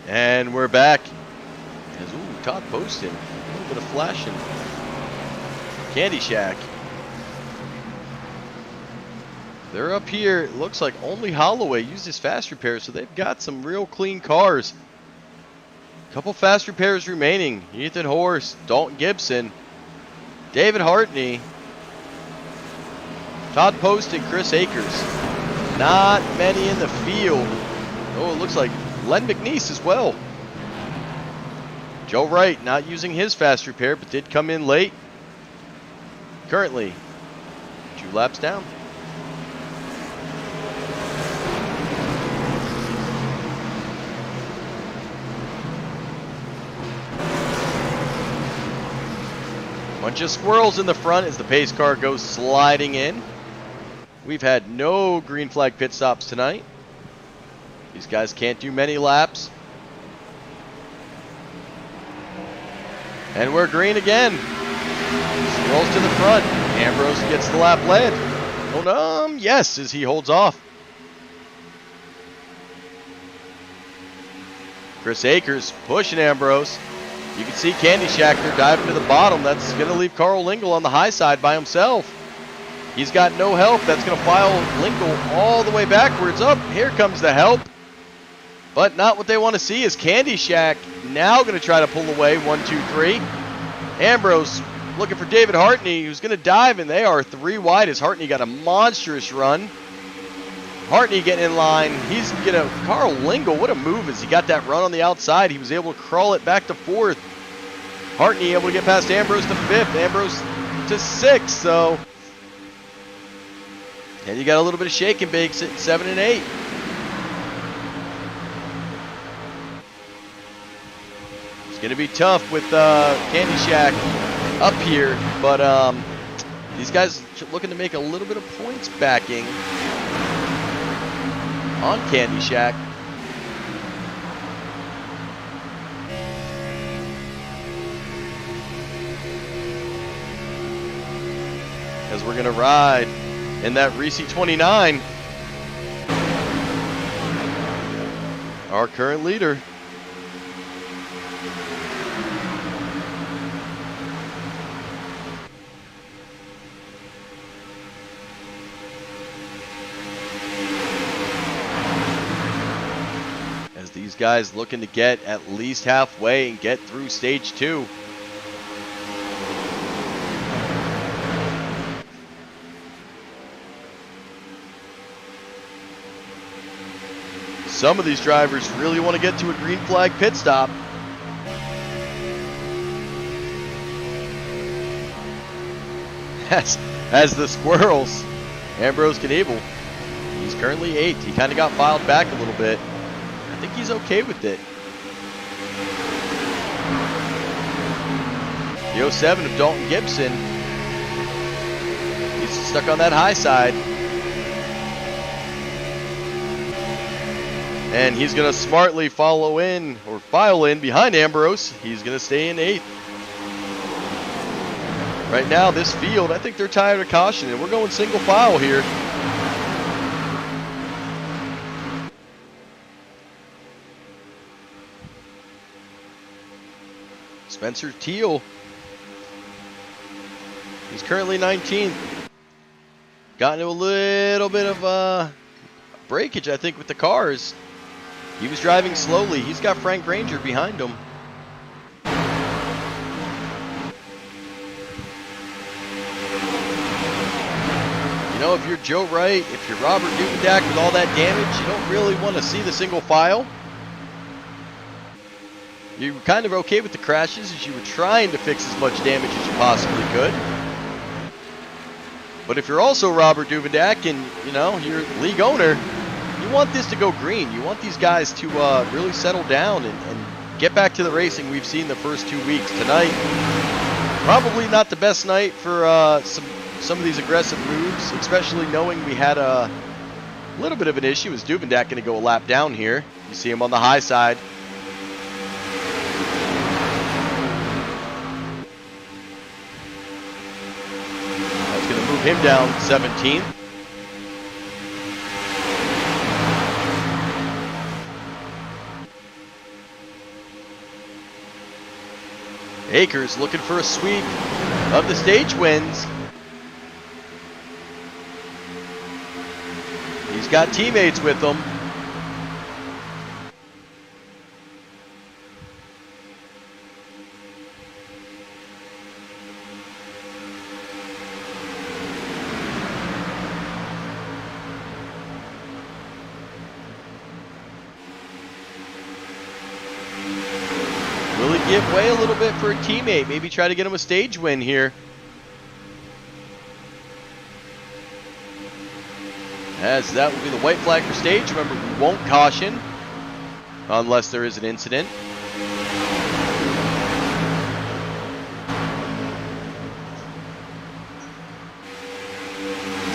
And we're back. As, ooh, Todd Poston. A little bit of flashing. Candy Shack. They're up here. It looks like only Holloway used his fast repair, so they've got some real clean cars. Couple fast repairs remaining. Ethan Horst, Dalton Gibson, David Hartney, Todd Poston, Chris Akers. Not many in the field. Oh, it looks like Len McNeese as well. Joe Wright not using his fast repair, but did come in late. Currently 2 laps down. Bunch of squirrels in the front as the pace car goes sliding in. We've had no green flag pit stops tonight. These guys can't do many laps. And we're green again. Squirrels to the front. Ambrose gets the lap led. Yes, as he holds off. Chris Akers pushing Ambrose. You can see Candy Shack there diving to the bottom. That's going to leave Carl Lingle on the high side by himself. He's got no help. That's going to file Lingle all the way backwards. Up, here comes the help. But not what they want to see is Candy Shack now going to try to pull away. 1, 2, 3. Ambrose looking for David Hartney, who's going to dive, and they are 3 wide as Hartney got a monstrous run. Hartney getting in line. He's going to, Carl Lingle, what a move as he got that run on the outside. He was able to crawl it back to 4th. Hartney able to get past Ambrose to 5th. Ambrose to 6th. So, and you got a little bit of shake and bake sitting 7 and 8. It's going to be tough with Candy Shack up here, but these guys looking to make a little bit of points backing on Candy Shack. As we're going to ride in that Reese 29. Our current leader. As these guys looking to get at least halfway and get through stage 2. Some of these drivers really want to get to a green flag pit stop. As the squirrels, Ambrose Knebel, he's currently 8th. He kind of got filed back a little bit. I think he's okay with it. The 07 of Dalton Gibson, he's stuck on that high side. And he's going to smartly follow in, or file in behind Ambrose. He's going to stay in 8th. Right now, this field, I think they're tired of caution, and we're going single file here. Spencer Teal. He's currently 19th. Got into a little bit of breakage, I think, with the cars. He was driving slowly. He's got Frank Granger behind him. You know, if you're Joe Wright, if you're Robert Duvendak with all that damage, you don't really want to see the single file. You were kind of okay with the crashes as you were trying to fix as much damage as you possibly could. But if you're also Robert Duvendak and, you know, you're league owner, you want this to go green. You want these guys to really settle down and get back to the racing we've seen the first 2 weeks. Tonight, probably not the best night for some of these aggressive moves, especially knowing we had a little bit of an issue. Is Duvendak going to go a lap down here? You see him on the high side. That's going to move him down 17th. Akers looking for a sweep of the stage wins. He's got teammates with him. Will he give way a little bit for a teammate? Maybe try to get him a stage win here. As that will be the white flag for stage. Remember, we won't caution unless there is an incident.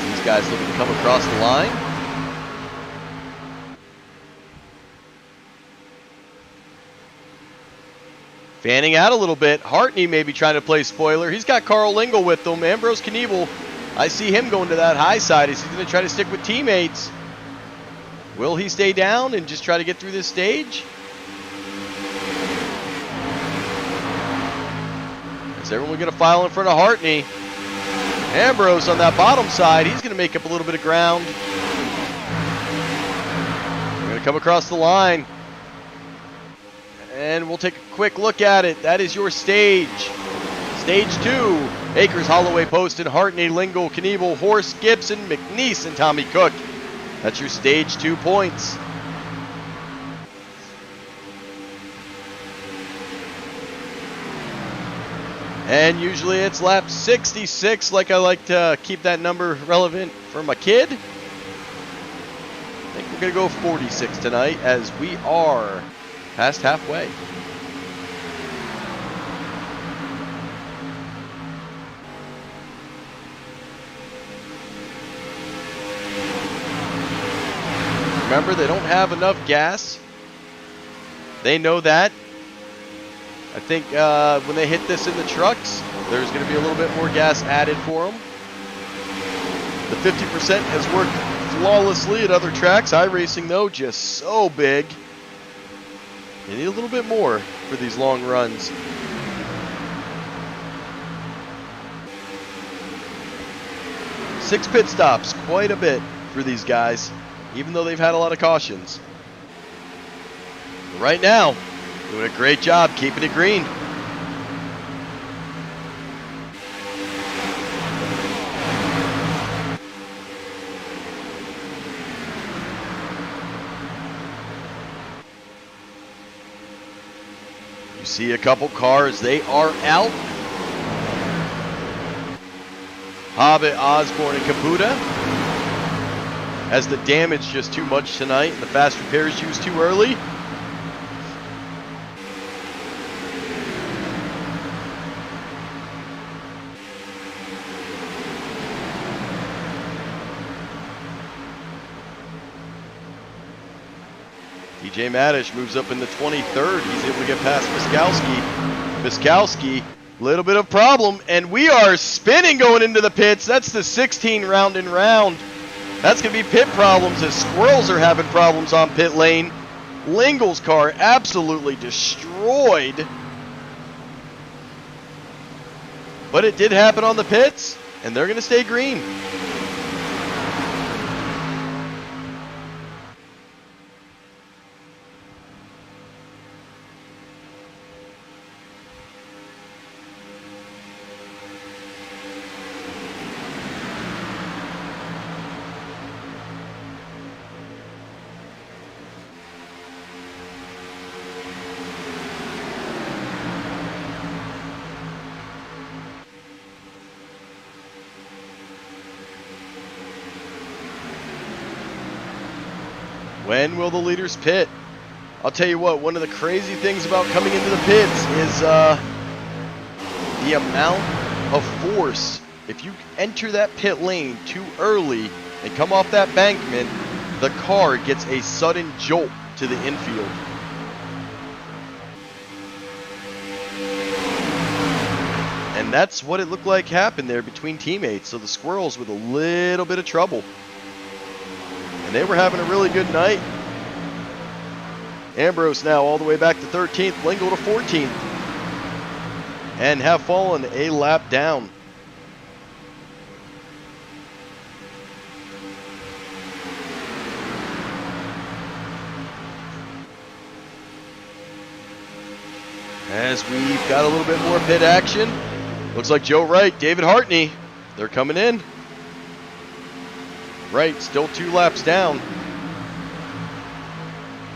These guys looking to come across the line. Fanning out a little bit. Hartney maybe trying to play spoiler. He's got Carl Lingle with him. Ambrose Knievel, I see him going to that high side. Is he going to try to stick with teammates? Will he stay down and just try to get through this stage? Is everyone going to file in front of Hartney? Ambrose on that bottom side. He's going to make up a little bit of ground. We're going to come across the line. And we'll take a quick look at it. That is your stage. Stage 2. Akers, Holloway, Poston, Hartney, Lingle, Knievel, Horst, Gibson, McNeese, and Tommy Cook. That's your stage 2 points. And usually it's lap 66, like I like to keep that number relevant for my kid. I think we're going to go 46 tonight as we are past halfway. Remember, they don't have enough gas. They know that. I think when they hit this in the trucks, there's going to be a little bit more gas added for them. The 50% has worked flawlessly at other tracks. iRacing, though, just so big. They need a little bit more for these long runs. Six pit stops, quite a bit for these guys, even though they've had a lot of cautions. But right now, doing a great job keeping it green. You see a couple cars, they are out. Hobbit, Osborne, and Caputa. As the damage just too much tonight and the fast repairs used too early. DJ Madish moves up in the 23rd. He's able to get past Miskowski. Miskowski, little bit of problem, and we are spinning going into the pits. That's the 16 round and round. That's going to be pit problems as squirrels are having problems on pit lane. Lingle's car absolutely destroyed. But it did happen on the pits, and they're going to stay green. When will the leaders pit? I'll tell you what, one of the crazy things about coming into the pits is the amount of force. If you enter that pit lane too early and come off that bankment, the car gets a sudden jolt to the infield. And that's what it looked like happened there between teammates. So the Squirrels with a little bit of trouble. And they were having a really good night. Ambrose now all the way back to 13th, Lingle to 14th. And have fallen a lap down. As we've got a little bit more pit action. Looks like Joe Wright, David Hartney, they're coming in. Wright still 2 laps down.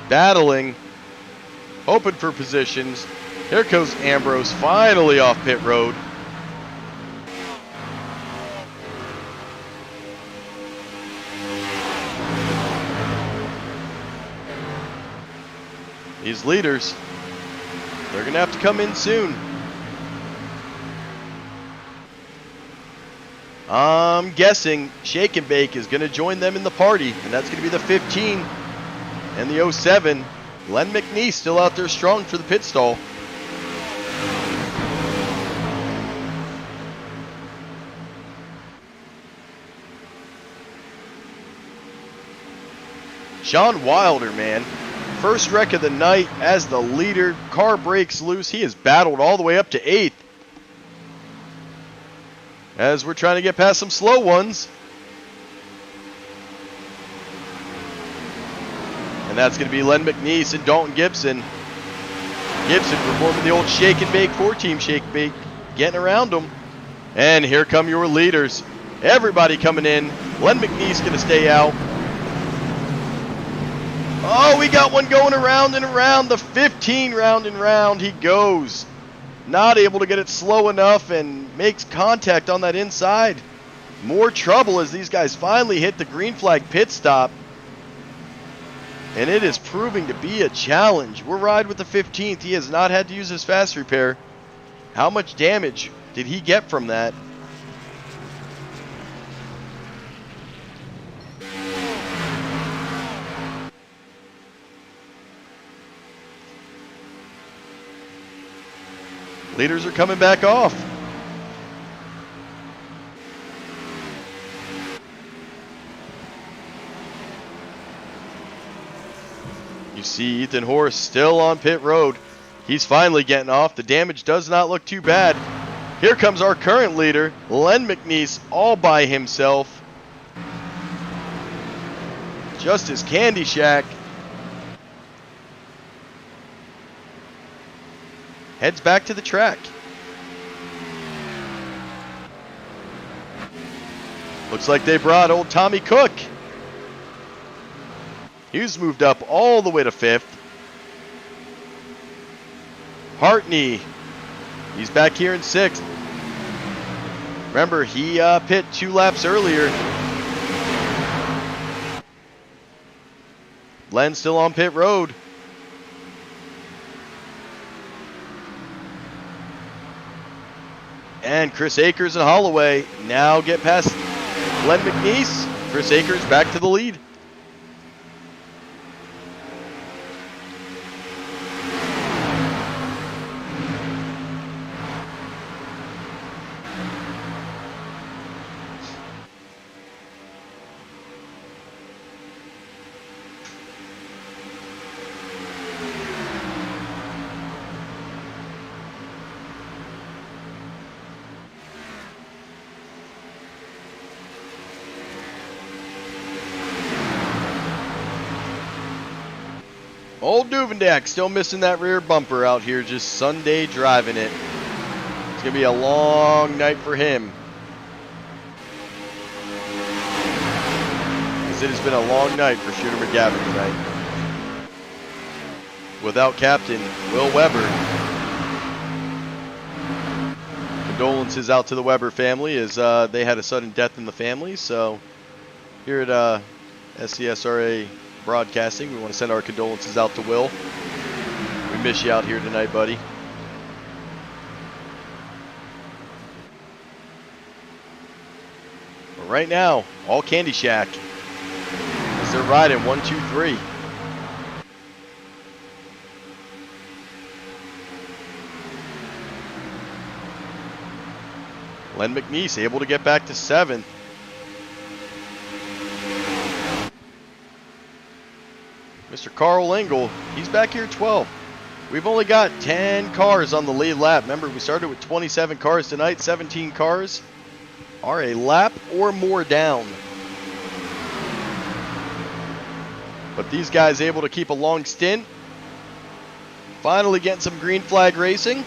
Battling, hoping for positions. Here goes Ambrose, finally off pit road. These leaders, they're going to have to come in soon. I'm guessing Shake and Bake is going to join them in the party, and that's going to be the 15 and the 07. Len McNeese still out there strong for the pit stall. Sean Wilder, man. First wreck of the night as the leader. Car breaks loose. He has battled all the way up to 8th. As we're trying to get past some slow ones. And that's going to be Len McNeese and Dalton Gibson. Gibson performing the old Shake and Bake 4-team Shake and Bake. Getting around them. And here come your leaders. Everybody coming in. Len McNeese going to stay out. Oh, we got one going around and around. The 15 round and round he goes. Not able to get it slow enough and makes contact on that inside. More trouble as these guys finally hit the green flag pit stop. And it is proving to be a challenge. We're riding with the 15th. He has not had to use his fast repair. How much damage did he get from that? Leaders are coming back off. You see Ethan Horst still on pit road. He's finally getting off. The damage does not look too bad. Here comes our current leader, Len McNeese, all by himself. Just his Candy Shack. Heads back to the track. Looks like they brought old Tommy Cook. He's moved up all the way to 5th. Hartney, he's back here in 6th. Remember, he pit 2 laps earlier. Len's still on pit road. And Chris Akers and Holloway now get past Len McNeese. Chris Akers back to the lead. Old Duvendak still missing that rear bumper out here, just Sunday driving it. It's going to be a long night for him. Because it has been a long night for Shooter McGavin tonight. Without Captain Will Weber. Condolences out to the Weber family as they had a sudden death in the family. So here at SCSRA Broadcasting, we want to send our condolences out to Will. We miss you out here tonight, buddy. But right now, all Candy Shack as they're riding 1, 2, 3. Len McNeese able to get back to 7th. Mr. Carl Engel, he's back here 12th. We've only got 10 cars on the lead lap. Remember, we started with 27 cars tonight. 17 cars are a lap or more down. But these guys able to keep a long stint. Finally getting some green flag racing.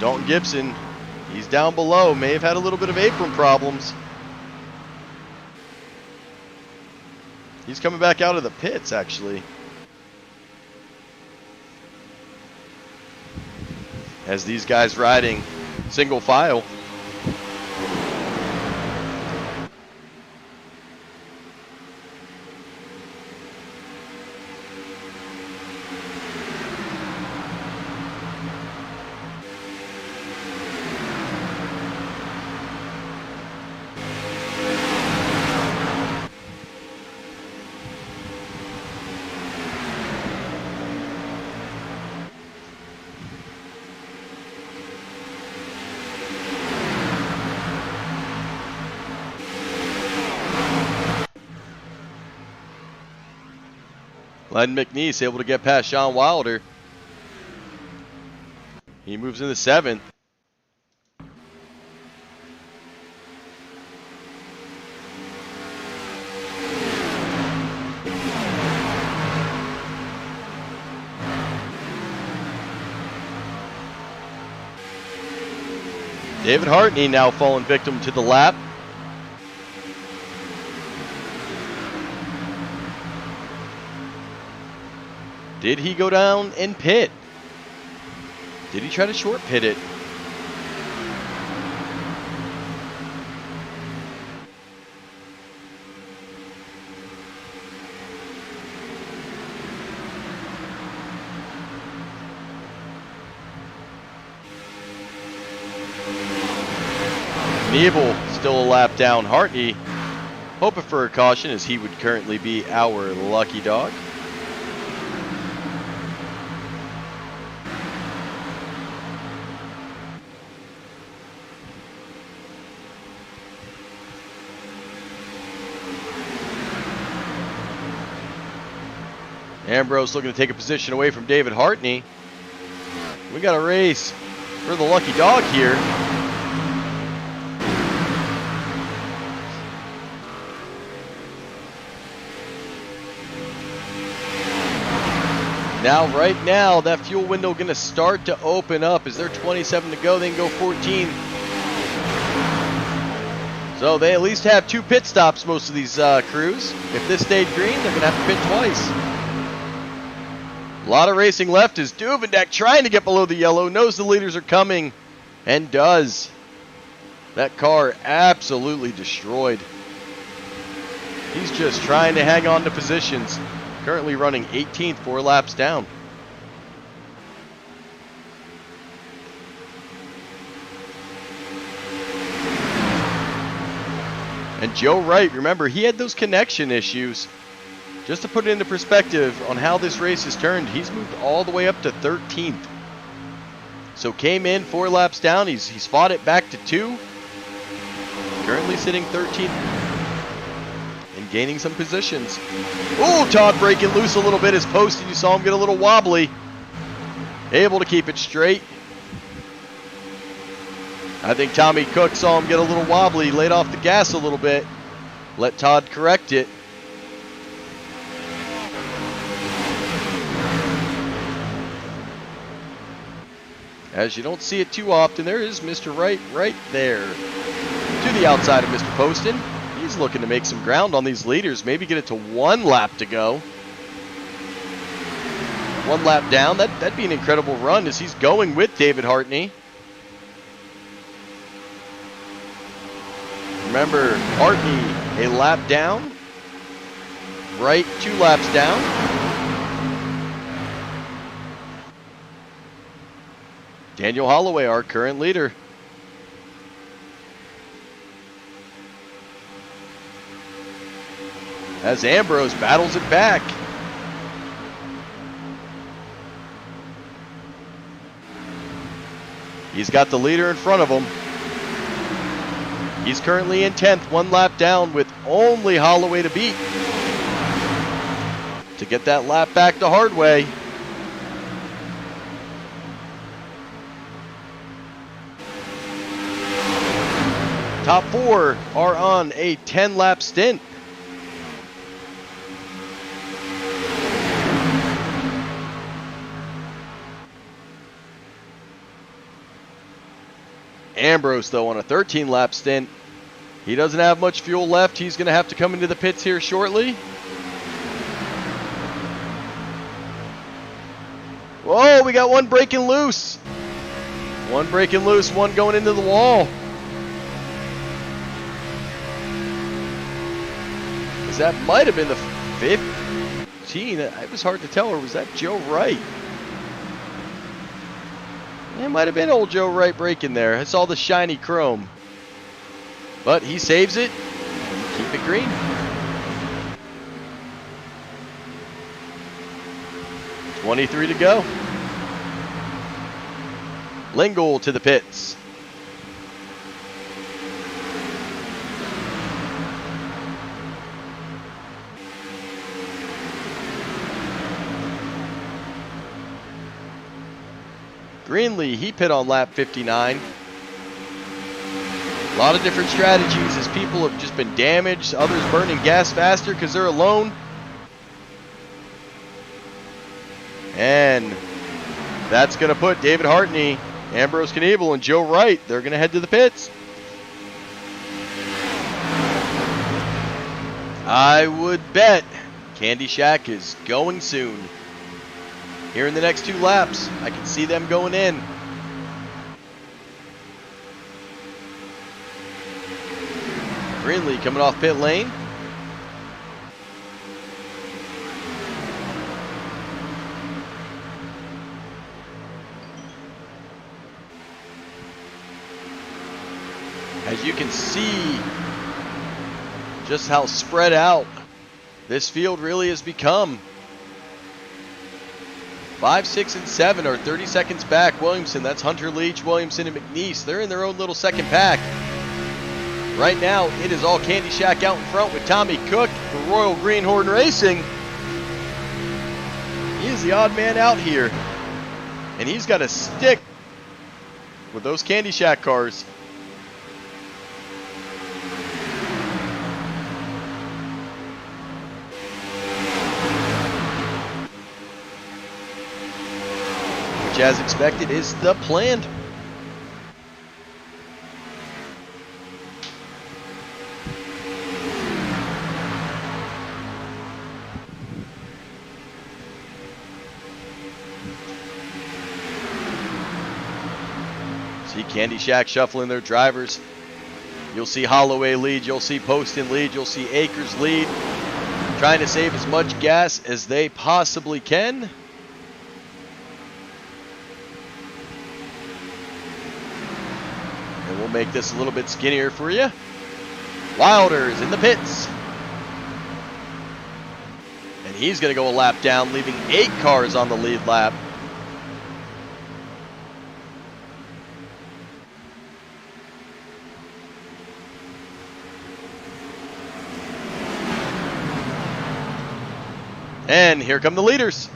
Dalton Gibson, he's down below. May have had a little bit of apron problems. He's coming back out of the pits, actually. As these guys riding single file. Len McNeese able to get past Sean Wilder. He moves into 7th. David Hartney now falling victim to the lap. Did he go down and pit? Did he try to short pit it? Nebel still a lap down. Hartney hoping for a caution as he would currently be our lucky dog. Ambrose looking to take a position away from David Hartney. We got a race for the lucky dog here. Now, right now, that fuel window going to start to open up. Is there 27 to go? They can go 14. So they at least have 2 pit stops, most of these crews. If this stayed green, they're going to have to pit twice. A lot of racing left as Duvendak trying to get below the yellow. Knows the leaders are coming and does. That car absolutely destroyed. He's just trying to hang on to positions. Currently running 18th, 4 laps down. And Joe Wright, remember, he had those connection issues. Just to put it into perspective on how this race has turned, he's moved all the way up to 13th. So came in 4 laps down. He's fought it back to 2. Currently sitting 13th and gaining some positions. Oh, Todd breaking loose a little bit. His post, and you saw him get a little wobbly. Able to keep it straight. I think Tommy Cook saw him get a little wobbly, laid off the gas a little bit. let Todd correct it. As you don't see it too often, there is Mr. Wright right there. To the outside of Mr. Poston. He's looking to make some ground on these leaders. Maybe get it to 1 lap to go. 1 lap down. That'd be an incredible run as he's going with David Hartney. Remember, Hartney a lap down. Wright 2 laps down. Daniel Holloway, our current leader. As Ambrose battles it back. He's got the leader in front of him. He's currently in 10th, 1 lap down with only Holloway to beat. To get that lap back the hard way. Top 4 are on a 10-lap stint. Ambrose, though, on a 13-lap stint. He doesn't have much fuel left. He's going to have to come into the pits here shortly. Whoa, we got one breaking loose. One breaking loose, one going into the wall. That might have been the 15. It was hard to tell, or was that Joe Wright? It might have been old Joe Wright breaking there. I saw the shiny chrome. But he saves it. Keep it green. .23 to go. Lingle to the pits. Greenlee, he pit on lap 59. A lot of different strategies as people have just been damaged. Others burning gas faster because they're alone. And that's going to put David Hartney, Ambrose Knievel, and Joe Wright. They're going to head to the pits. I would bet Candy Shack is going soon. Here in the next 2 laps, I can see them going in. Greenlee coming off pit lane. As you can see just how spread out this field really has become. 5, 6, and 7 are 30 seconds back. Williamson, that's Hunter Leach, Williamson, and McNeese. They're in their own little second pack. Right now, it is all Candy Shack out in front with Tommy Cook for Royal Greenhorn Racing. He is the odd man out here. And he's got to stick with those Candy Shack cars. Which, as expected, is the plan. See Candy Shack shuffling their drivers. You'll see Holloway lead, you'll see Poston lead, you'll see Akers lead. Trying to save as much gas as they possibly can. And we'll make this a little bit skinnier for you. Wilder is in the pits. And he's going to go a lap down, leaving 8 cars on the lead lap. And here come the leaders.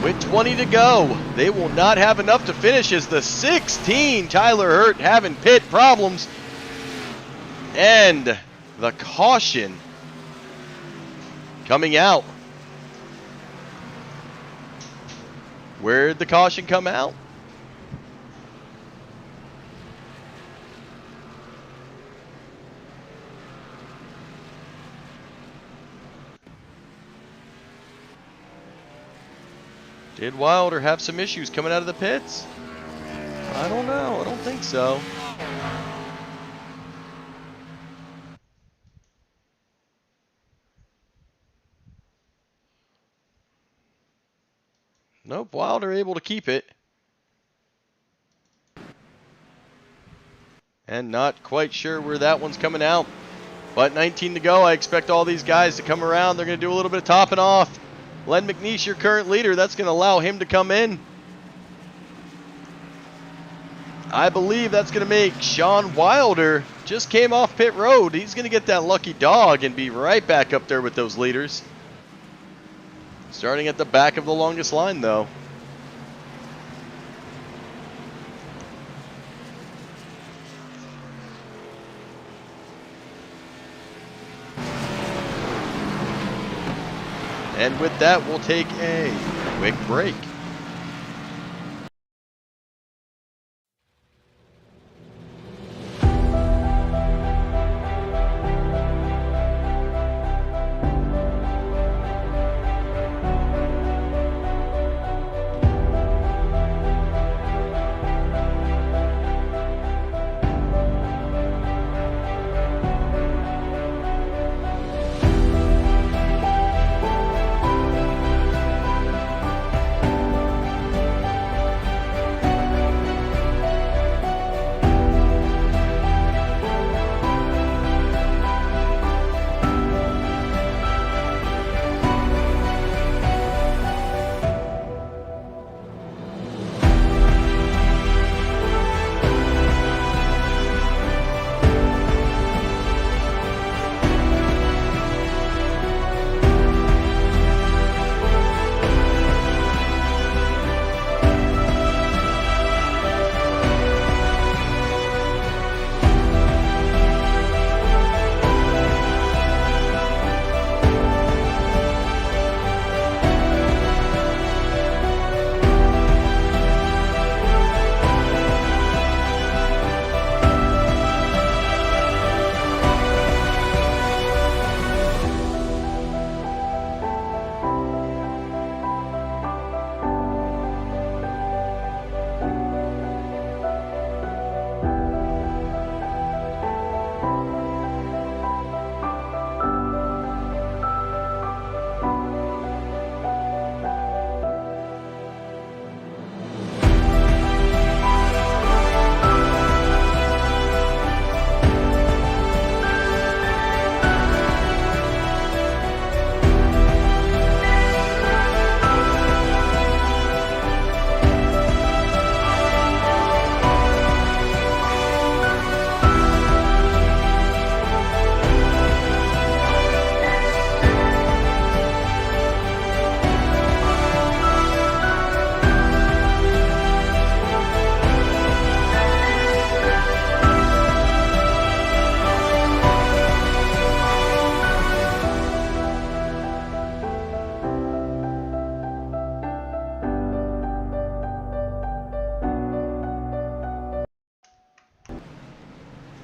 With 20 to go, they will not have enough to finish as the 16 Tyler Hurt having pit problems. And the caution coming out. Where'd the caution come out? Did Wilder have some issues coming out of the pits? I don't know. I don't think so. Nope, Wilder able to keep it. And not quite sure where that one's coming out. But 19 to go. I expect all these guys to come around. They're going to do a little bit of topping off. Len McNeish, your current leader, that's going to allow him to come in. I believe that's going to make Sean Wilder just came off pit road. He's going to get that lucky dog and be right back up there with those leaders. Starting at the back of the longest line, though. And with that, we'll take a quick break.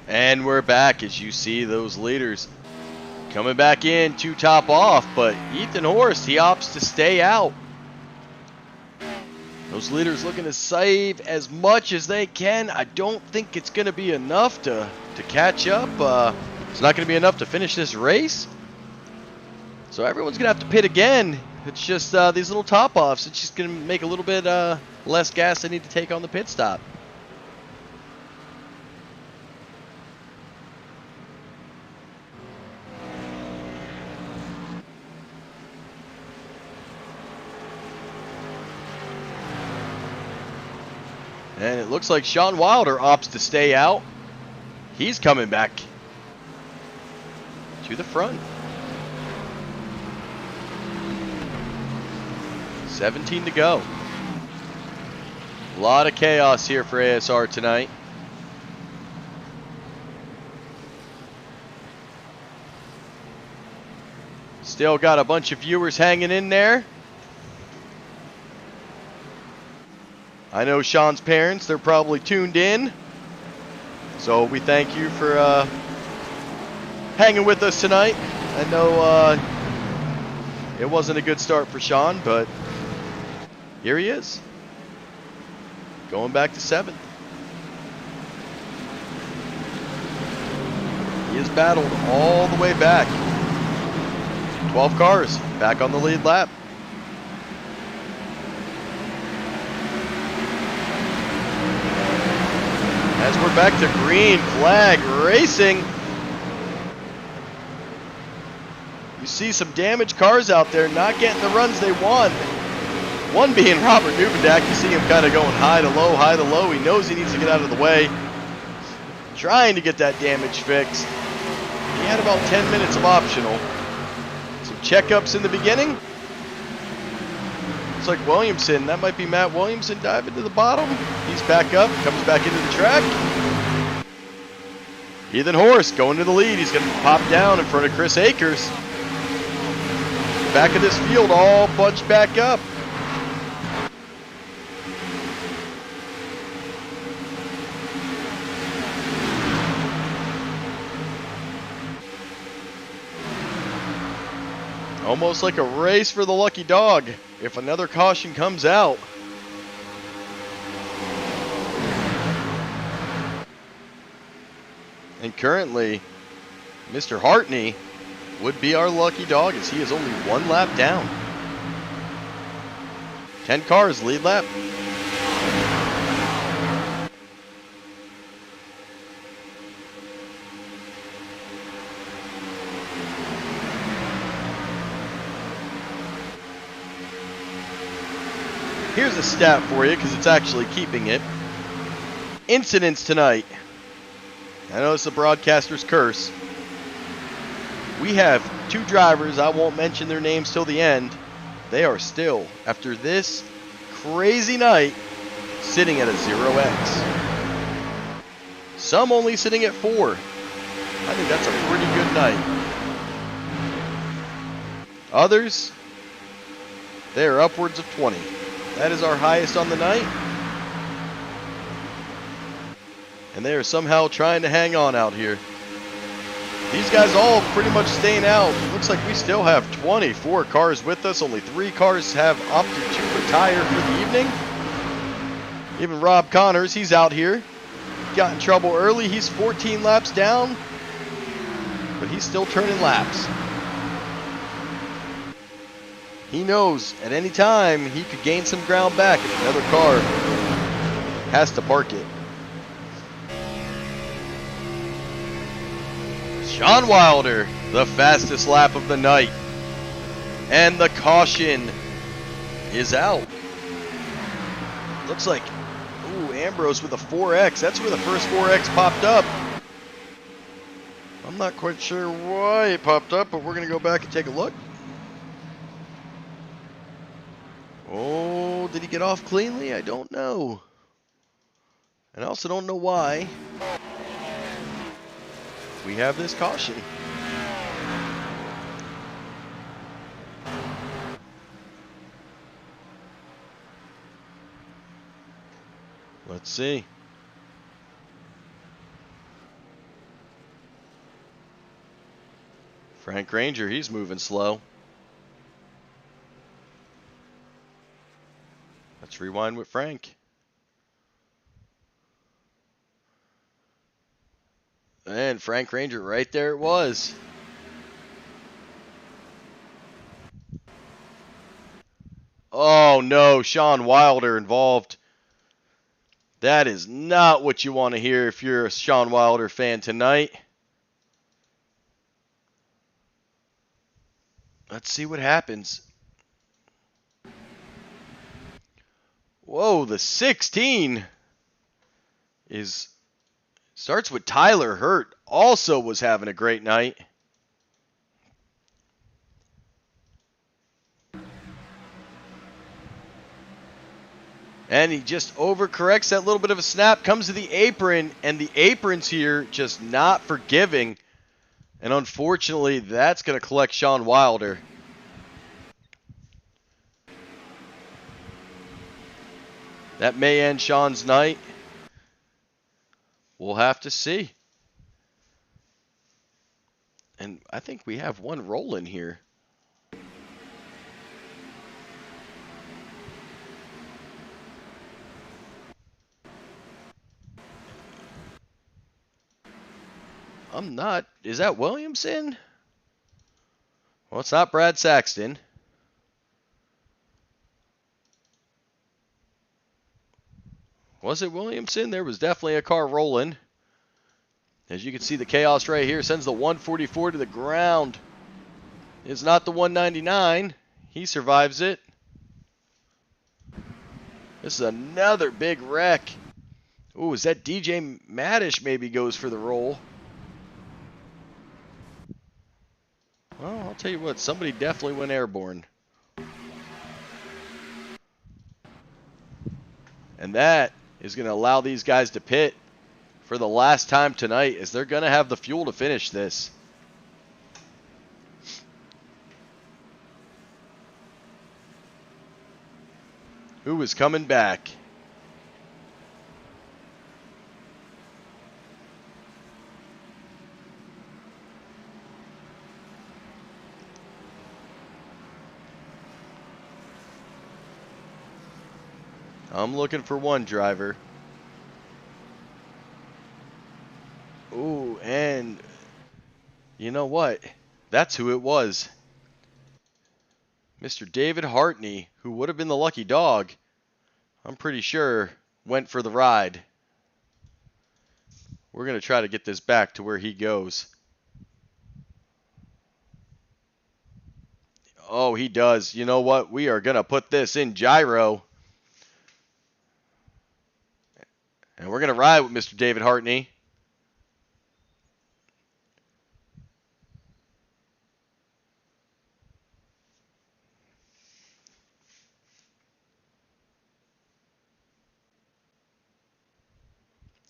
And we're back as you see those leaders coming back in to top off, but Ethan Horst, he opts to stay out. Those leaders looking to save as much as they can. I don't think it's going to be enough to catch up. It's not going to be enough to finish this race. So everyone's going to have to pit again. It's just these little top-offs. It's just going to make a little bit less gas they need to take on the pit stop. And it looks like Sean Wilder opts to stay out. He's coming back to the front. 17 to go. A lot of chaos here for ASR tonight. Still got a bunch of viewers hanging in there. I know Sean's parents, they're probably tuned in. So we thank you for hanging with us tonight. I know it wasn't a good start for Sean, but here he is. Going back to 7th. He has battled all the way back. 12 cars back on the lead lap. As we're back to green flag racing. You see some damaged cars out there not getting the runs they want. One being Robert Nubendak. You see him kind of going high to low, high to low. He knows he needs to get out of the way. Trying to get that damage fixed. He had about 10 minutes of optional. Some checkups in the beginning. Looks like Williamson. That might be Matt Williamson diving to the bottom. He's back up, comes back into the track. Ethan Horst going to the lead. He's going to pop down in front of Chris Akers. Back of this field all bunched back up. Almost like a race for the lucky dog if another caution comes out. And currently, Mr. Hartney would be our lucky dog as he is only 1 lap down. 10 cars lead lap. Here's a stat for you because it's actually keeping it. Incidents tonight. I know it's the broadcaster's curse. We have 2 drivers, I won't mention their names till the end. They are still, after this crazy night, sitting at a 0x. Some only sitting at 4. I think that's a pretty good night. Others, they are upwards of 20. That is our highest on the night. And they are somehow trying to hang on out here. These guys all pretty much staying out. Looks like we still have 24 cars with us. Only 3 cars have opted to retire for the evening. Even Rob Connors, he's out here. Got in trouble early. He's 14 laps down. But he's still turning laps. He knows at any time he could gain some ground back if another car has to park it. Sean Wilder, the fastest lap of the night. And the caution is out. Looks like, ooh, Ambrose with a 4X. That's where the first 4X popped up. I'm not quite sure why it popped up, but we're going to go back and take a look. Oh, did he get off cleanly? I don't know. And I also don't know why we have this caution. Let's see. Frank Ranger, he's moving slow. Let's rewind with Frank. And Frank Ranger, right there it was. Oh no, Sean Wilder involved. That is not what you want to hear if you're a Sean Wilder fan tonight. Let's see what happens. Whoa, the 16 starts with Tyler Hurt. Also was having a great night. And he just overcorrects that little bit of a snap, comes to the apron, and the apron's here just not forgiving. And unfortunately, that's going to collect Sean Wilder. That may end Sean's night. We'll have to see. And I think we have one rolling here. I'm not. Is that Williamson? Well, it's not Brad Saxton. Was it Williamson? There was definitely a car rolling. As you can see, the chaos right here sends the 144 to the ground. It's not the 199. He survives it. This is another big wreck. Ooh, is that DJ Maddish maybe goes for the roll? Well, I'll tell you what, somebody definitely went airborne. And that is going to allow these guys to pit for the last time tonight, as they're going to have the fuel to finish this. Who is coming back? I'm looking for one driver. Ooh, and you know what? That's who it was. Mr. David Hartney, who would have been the lucky dog, I'm pretty sure, went for the ride. We're going to try to get this back to where he goes. Oh, he does. You know what? We are going to put this in gyro. And we're going to ride with Mr. David Hartney.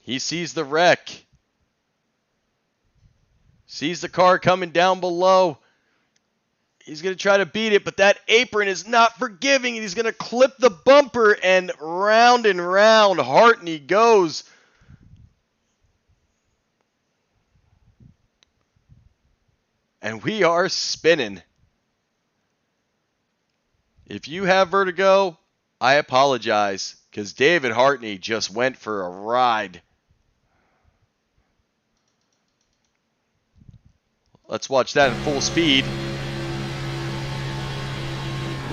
He sees the wreck. Sees the car coming down below. He's going to try to beat it, but that apron is not forgiving. He's going to clip the bumper, and round Hartney goes. And we are spinning. If you have vertigo, I apologize, because David Hartney just went for a ride. Let's watch that in full speed.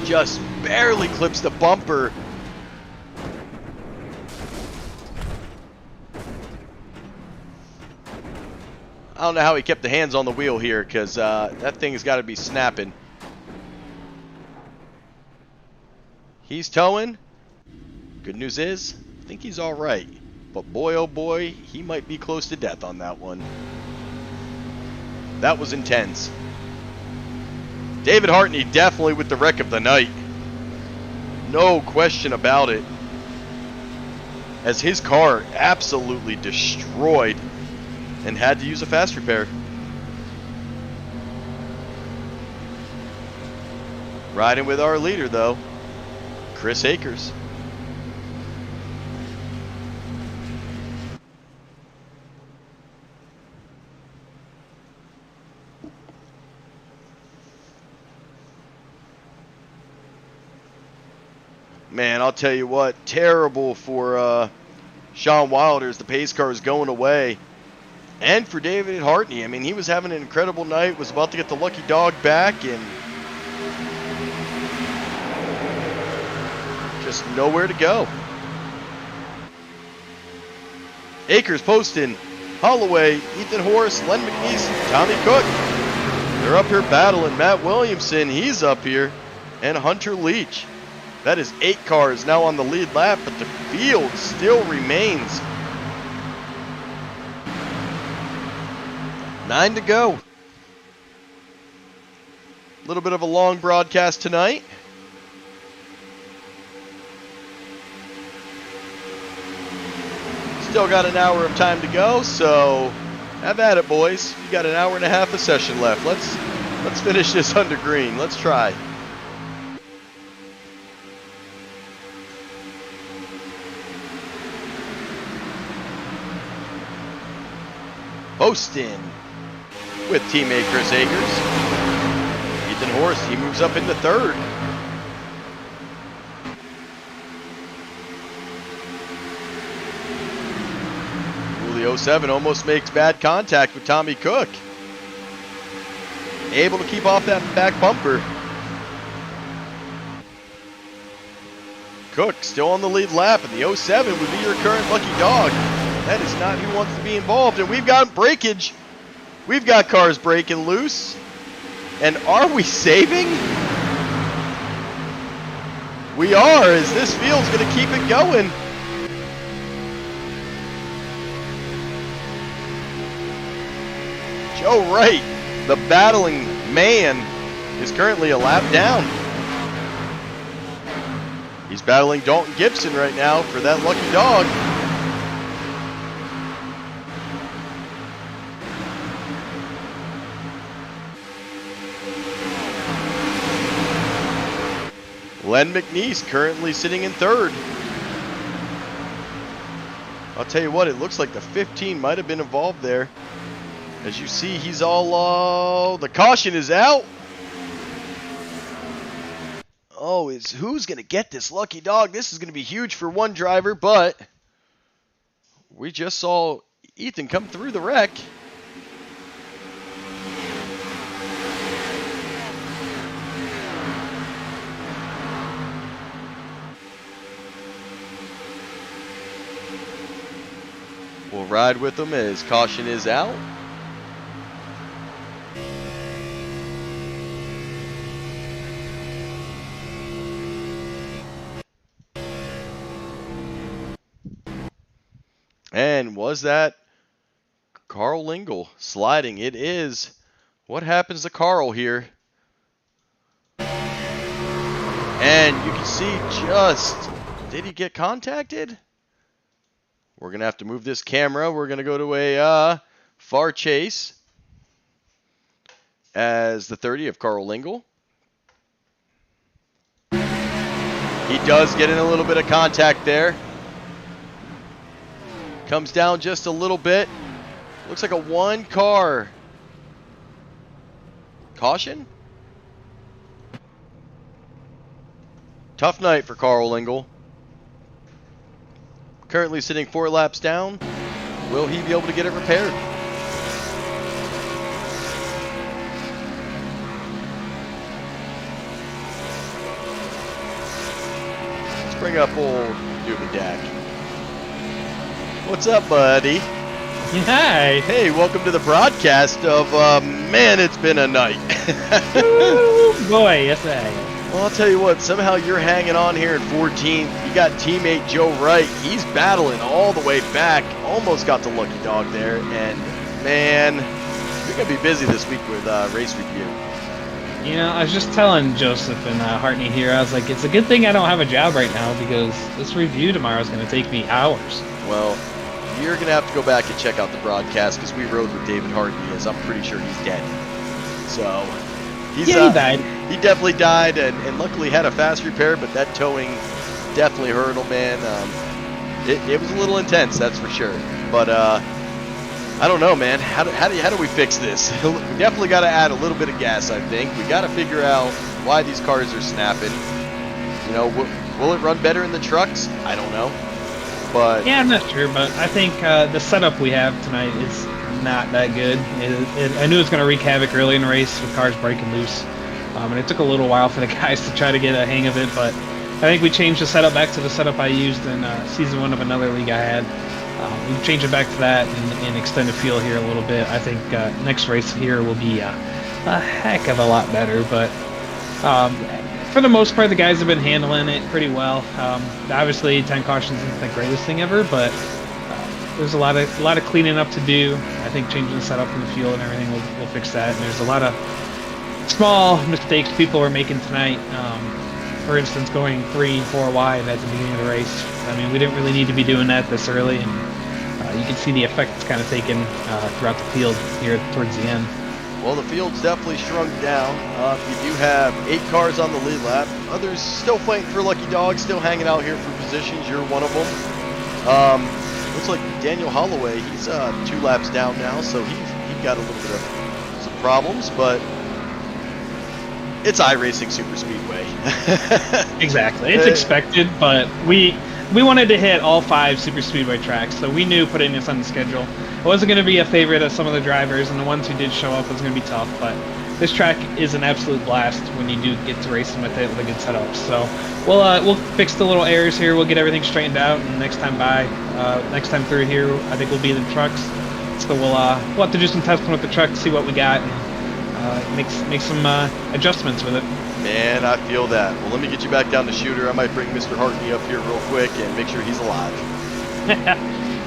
Just barely clips the bumper. I don't know how he kept the hands on the wheel here, because that thing's got to be snapping. He's towing. Good news is, I think he's all right. But boy, oh boy, he might be close to death on that one. That was intense. David Hartney definitely with the wreck of the night. No question about it. As his car absolutely destroyed and had to use a fast repair. Riding with our leader though, Chris Akers. Man, I'll tell you what, terrible for Sean Wilder as the pace car is going away. And for David Hartney, I mean, he was having an incredible night, was about to get the lucky dog back, and just nowhere to go. Akers posting, Holloway, Ethan Horse, Len McNeese, Tommy Cook. They're up here battling. Matt Williamson, he's up here, and Hunter Leach. That is 8 cars now on the lead lap, but the field still remains. 9 to go. A little bit of a long broadcast tonight. Still got an hour of time to go, so Have at it, boys. You got an hour and a half of session left. Let's finish this under green. Let's try. Poston with teammate Chris Akers. Ethan Horst, he moves up into third. The 07 almost makes bad contact with Tommy Cook. Able to keep off that back bumper. Cook still on the lead lap, and the 07 would be your current lucky dog. That is not who wants to be involved, and we've got breakage. We've got cars breaking loose. And are we saving? We are, as this field's going to keep it going. Joe Wright, the battling man, is currently a lap down. He's battling Dalton Gibson right now for that lucky dog. Len McNeese currently sitting in third. I'll tell you what, it looks like the 15 might have been involved there. As you see, he's all, the caution is out. Oh, who's going to get this lucky dog? This is going to be huge for one driver, but we just saw Ethan come through the wreck. We'll ride with him as caution is out. And was that Carl Lingle sliding? It is. What happens to Carl here? And you can see just, did he get contacted? We're going to have to move this camera. We're going to go to a far chase as the 30 of Carl Lingle. He does get in a little bit of contact there. Comes down just a little bit. Looks like a one car caution. Tough night for Carl Lingle. Currently sitting 4 laps down. Will he be able to get it repaired? Let's bring up old Duvidak. What's up, buddy? Hi. Hey, welcome to the broadcast of, man, it's been a night. Ooh, boy, yes I am. Well, I'll tell you what, somehow you're hanging on here in 14th. You got teammate Joe Wright. He's battling all the way back. Almost got the lucky dog there. And, man, you're going to be busy this week with race review. You know, I was just telling Joseph and Hartney here, I was like, it's a good thing I don't have a job right now because this review tomorrow is going to take me hours. Well, you're going to have to go back and check out the broadcast because we rode with David Hartney, as I'm pretty sure he's dead. So, he died. He definitely died, and luckily had a fast repair, but that towing definitely hurt him, man. It was a little intense, that's for sure. But I don't know, man. How do we fix this? We definitely got to add a little bit of gas, I think. We got to figure out why these cars are snapping. You know, will it run better in the trucks? I don't know. But yeah, I'm not sure, but I think the setup we have tonight is not that good. I knew it was going to wreak havoc early in the race with cars breaking loose. And it took a little while for the guys to try to get a hang of it, but I think we changed the setup back to the setup I used in season 1 of another league I had. We changed it back to that and extended field here a little bit. I think next race here will be a heck of a lot better, but for the most part, the guys have been handling it pretty well. Obviously, 10 cautions isn't the greatest thing ever, but there's a lot of cleaning up to do. I think changing the setup in the field and everything will fix that. And there's a lot of small mistakes people are making tonight. For instance, going 3-4 wide at the beginning of the race. I mean, we didn't really need to be doing that this early, and you can see the effect it's kind of taken throughout the field here towards the end. Well, the field's definitely shrunk down. You do have 8 cars on the lead lap. Others still fighting for lucky dogs, still hanging out here for positions. You're one of them. Looks like Daniel Holloway, he's 2 laps down now, so he got a little bit of some problems, but it's iRacing Superspeedway. Exactly. It's expected, but we wanted to hit all 5 Superspeedway tracks, so we knew putting this on the schedule. It wasn't going to be a favorite of some of the drivers, and the ones who did show up was going to be tough, but this track is an absolute blast when you do get to racing with it with a good setup. So we'll fix the little errors here, we'll get everything straightened out, and next time through here, I think we'll be in the trucks. So we'll have to do some testing with the truck to see what we got, and make some adjustments with it. Man, I feel that. Well, let me get you back down to shooter. I might bring Mr. Hartney up here real quick and make sure he's alive.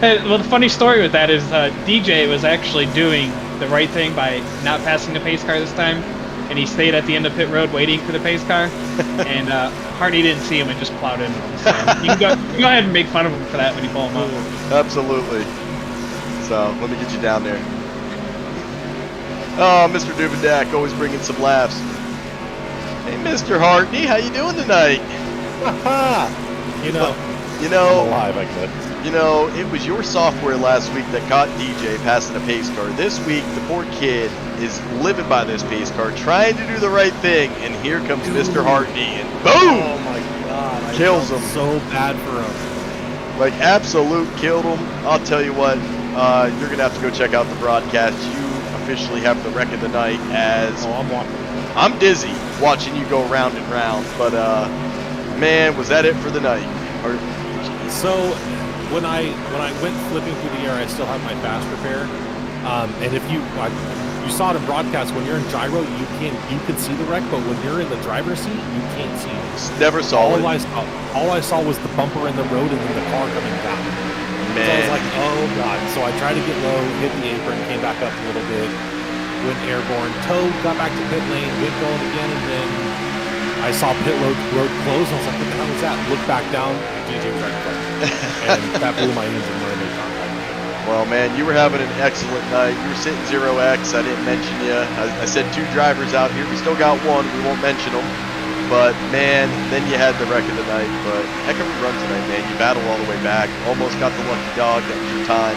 Well, the funny story with that is DJ was actually doing the right thing by not passing the pace car this time, and he stayed at the end of pit road waiting for the pace car, and Hartney didn't see him and just plowed in. So you can go ahead and make fun of him for that when you pull him up. Absolutely. So let me get you down there. Oh, Mr. Duvidak, always bringing some laughs. Hey, Mr. Hartney, how you doing tonight? You know, I'm alive, I guess. You know, it was your software last week that caught DJ passing a pace car. This week, the poor kid is living by this pace car, trying to do the right thing, and here comes Mr. Hartney, and boom! Oh my God! Kills him. So bad for him. Like, absolute killed him. I'll tell you what, you're gonna have to go check out the broadcast. You officially have the wreck of the night. As I'm dizzy watching you go round and round, but man, was that it for the night? So when I went flipping through the air, I still have my fast repair. And if you saw it in broadcast, when you're in gyro, you can see the wreck, but when you're in the driver's seat, you can't see it. Never saw it. All I saw was the bumper in the road and then the car coming down. Man. So I was like, oh God. So I tried to get low, hit the apron, came back up a little bit, went airborne, towed, got back to pit lane, went going again, and then I saw pit road close, and I was like, what the hell was that? Looked back down, DJ was right in front of me. And that blew my engine when I made contact. Well, man, you were having an excellent night. You were sitting 0X. I didn't mention you. I said 2 drivers out here. We still got 1. We won't mention them. But, man, then you had the wreck of the night. But heck of a run tonight, man. You battled all the way back. Almost got the lucky dog. That was your time.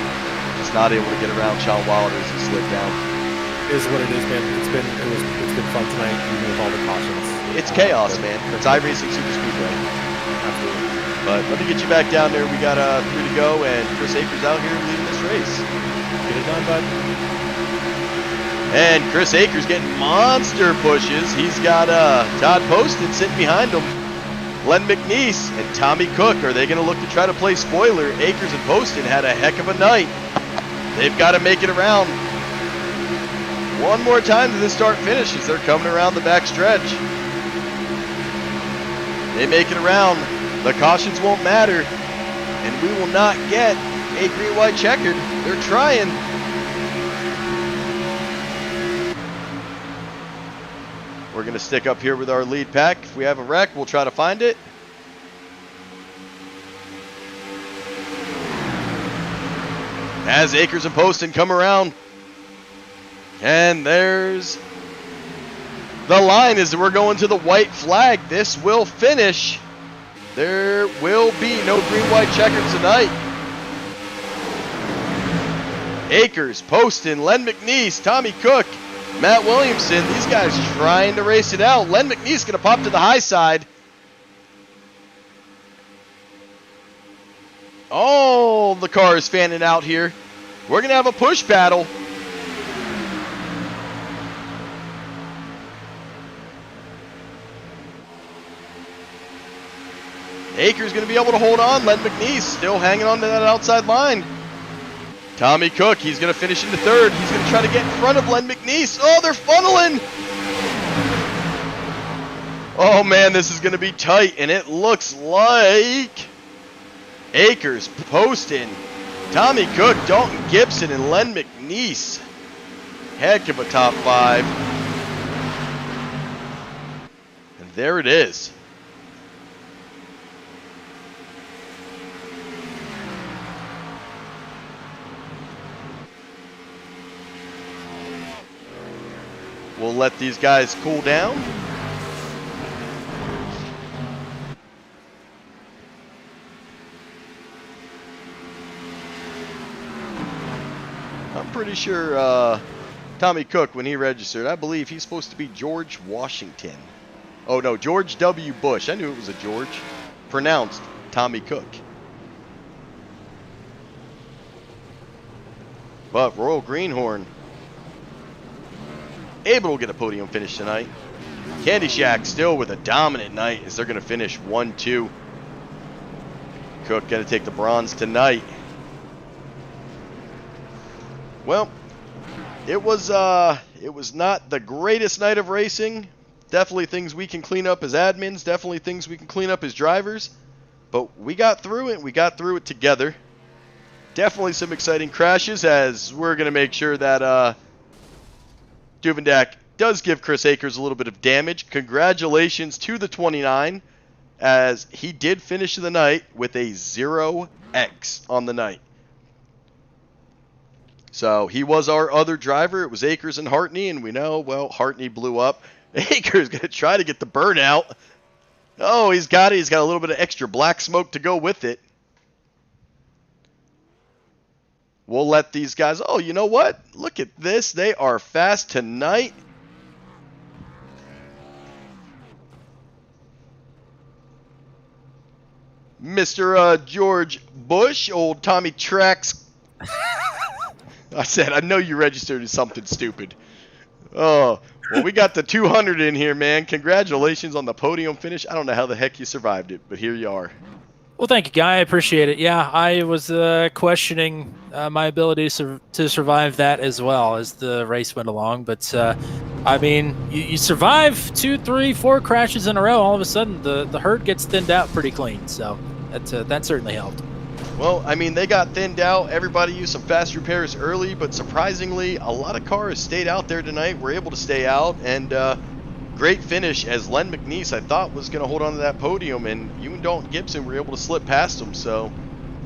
Just not able to get around Sean Wilder as he slid down. It is what it is, man. It's been fun tonight, even with all the cautions. It's chaos, man. It's iRacing Superspeedway. Absolutely. But let me get you back down there. We got 3 to go, and Chris Akers out here leading this race. Get it done, bud. And Chris Akers getting monster pushes. He's got Todd Poston sitting behind him. Len McNeese and Tommy Cook. Are they going to look to try to play spoiler? Akers and Poston had a heck of a night. They've got to make it around. One more time to this start finish as they're coming around the back stretch. They make it around. The cautions won't matter, and we will not get a green-white checkered. They're trying. We're going to stick up here with our lead pack. If we have a wreck, we'll try to find it. As Akers and Poston come around, and there's the line as we're going to the white flag. This will finish. There will be no green-white checker tonight. Akers, Poston, Len McNeese, Tommy Cook, Matt Williamson. These guys trying to race it out. Len McNeese going to pop to the high side. Oh, the car is fanning out here. We're going to have a push battle. Akers going to be able to hold on. Len McNeese still hanging on to that outside line. Tommy Cook, he's going to finish into 3rd. He's going to try to get in front of Len McNeese. Oh, they're funneling. Oh, man, this is going to be tight. And it looks like Akers, Poston, Tommy Cook, Dalton Gibson, and Len McNeese. Heck of a top 5. And there it is. we'll let these guys cool down. I'm pretty sure Tommy Cook, when he registered, I believe he's supposed to be George Washington. Oh no, George W. Bush. I knew it was a George. Pronounced Tommy Cook. But Royal Greenhorn able to get a podium finish tonight. Candy Shack still with a dominant night as they're going to finish 1-2. Cook going to take the bronze tonight. Well, it was not the greatest night of racing. Definitely things we can clean up as admins. Definitely things we can clean up as drivers. But we got through it. We got through it together. Definitely some exciting crashes, as we're going to make sure that Duvendak does give Chris Akers a little bit of damage. Congratulations to the 29, as he did finish the night with a 0x on the night. So he was our other driver. It was Akers and Hartney, and we know, well, Hartney blew up. Akers going to try to get the burnout. Oh, he's got it. He's got a little bit of extra black smoke to go with it. We'll let these guys... Oh, you know what? Look at this. They are fast tonight. Mr. George Bush, old Tommy Trax. I said, I know you registered as something stupid. Oh, well, we got the 200 in here, man. Congratulations on the podium finish. I don't know how the heck you survived it, but here you are. Well, thank you, Guy. I appreciate it. Yeah, I was questioning my ability to survive that as well as the race went along. But, I mean, you survive 2, 3, 4 crashes in a row. All of a sudden, the herd gets thinned out pretty clean. So that certainly helped. Well, I mean, they got thinned out. Everybody used some fast repairs early. But surprisingly, a lot of cars stayed out there tonight, were able to stay out. And great finish, as Len McNeese, I thought, was going to hold on to that podium, and you and Dalton Gibson were able to slip past him. So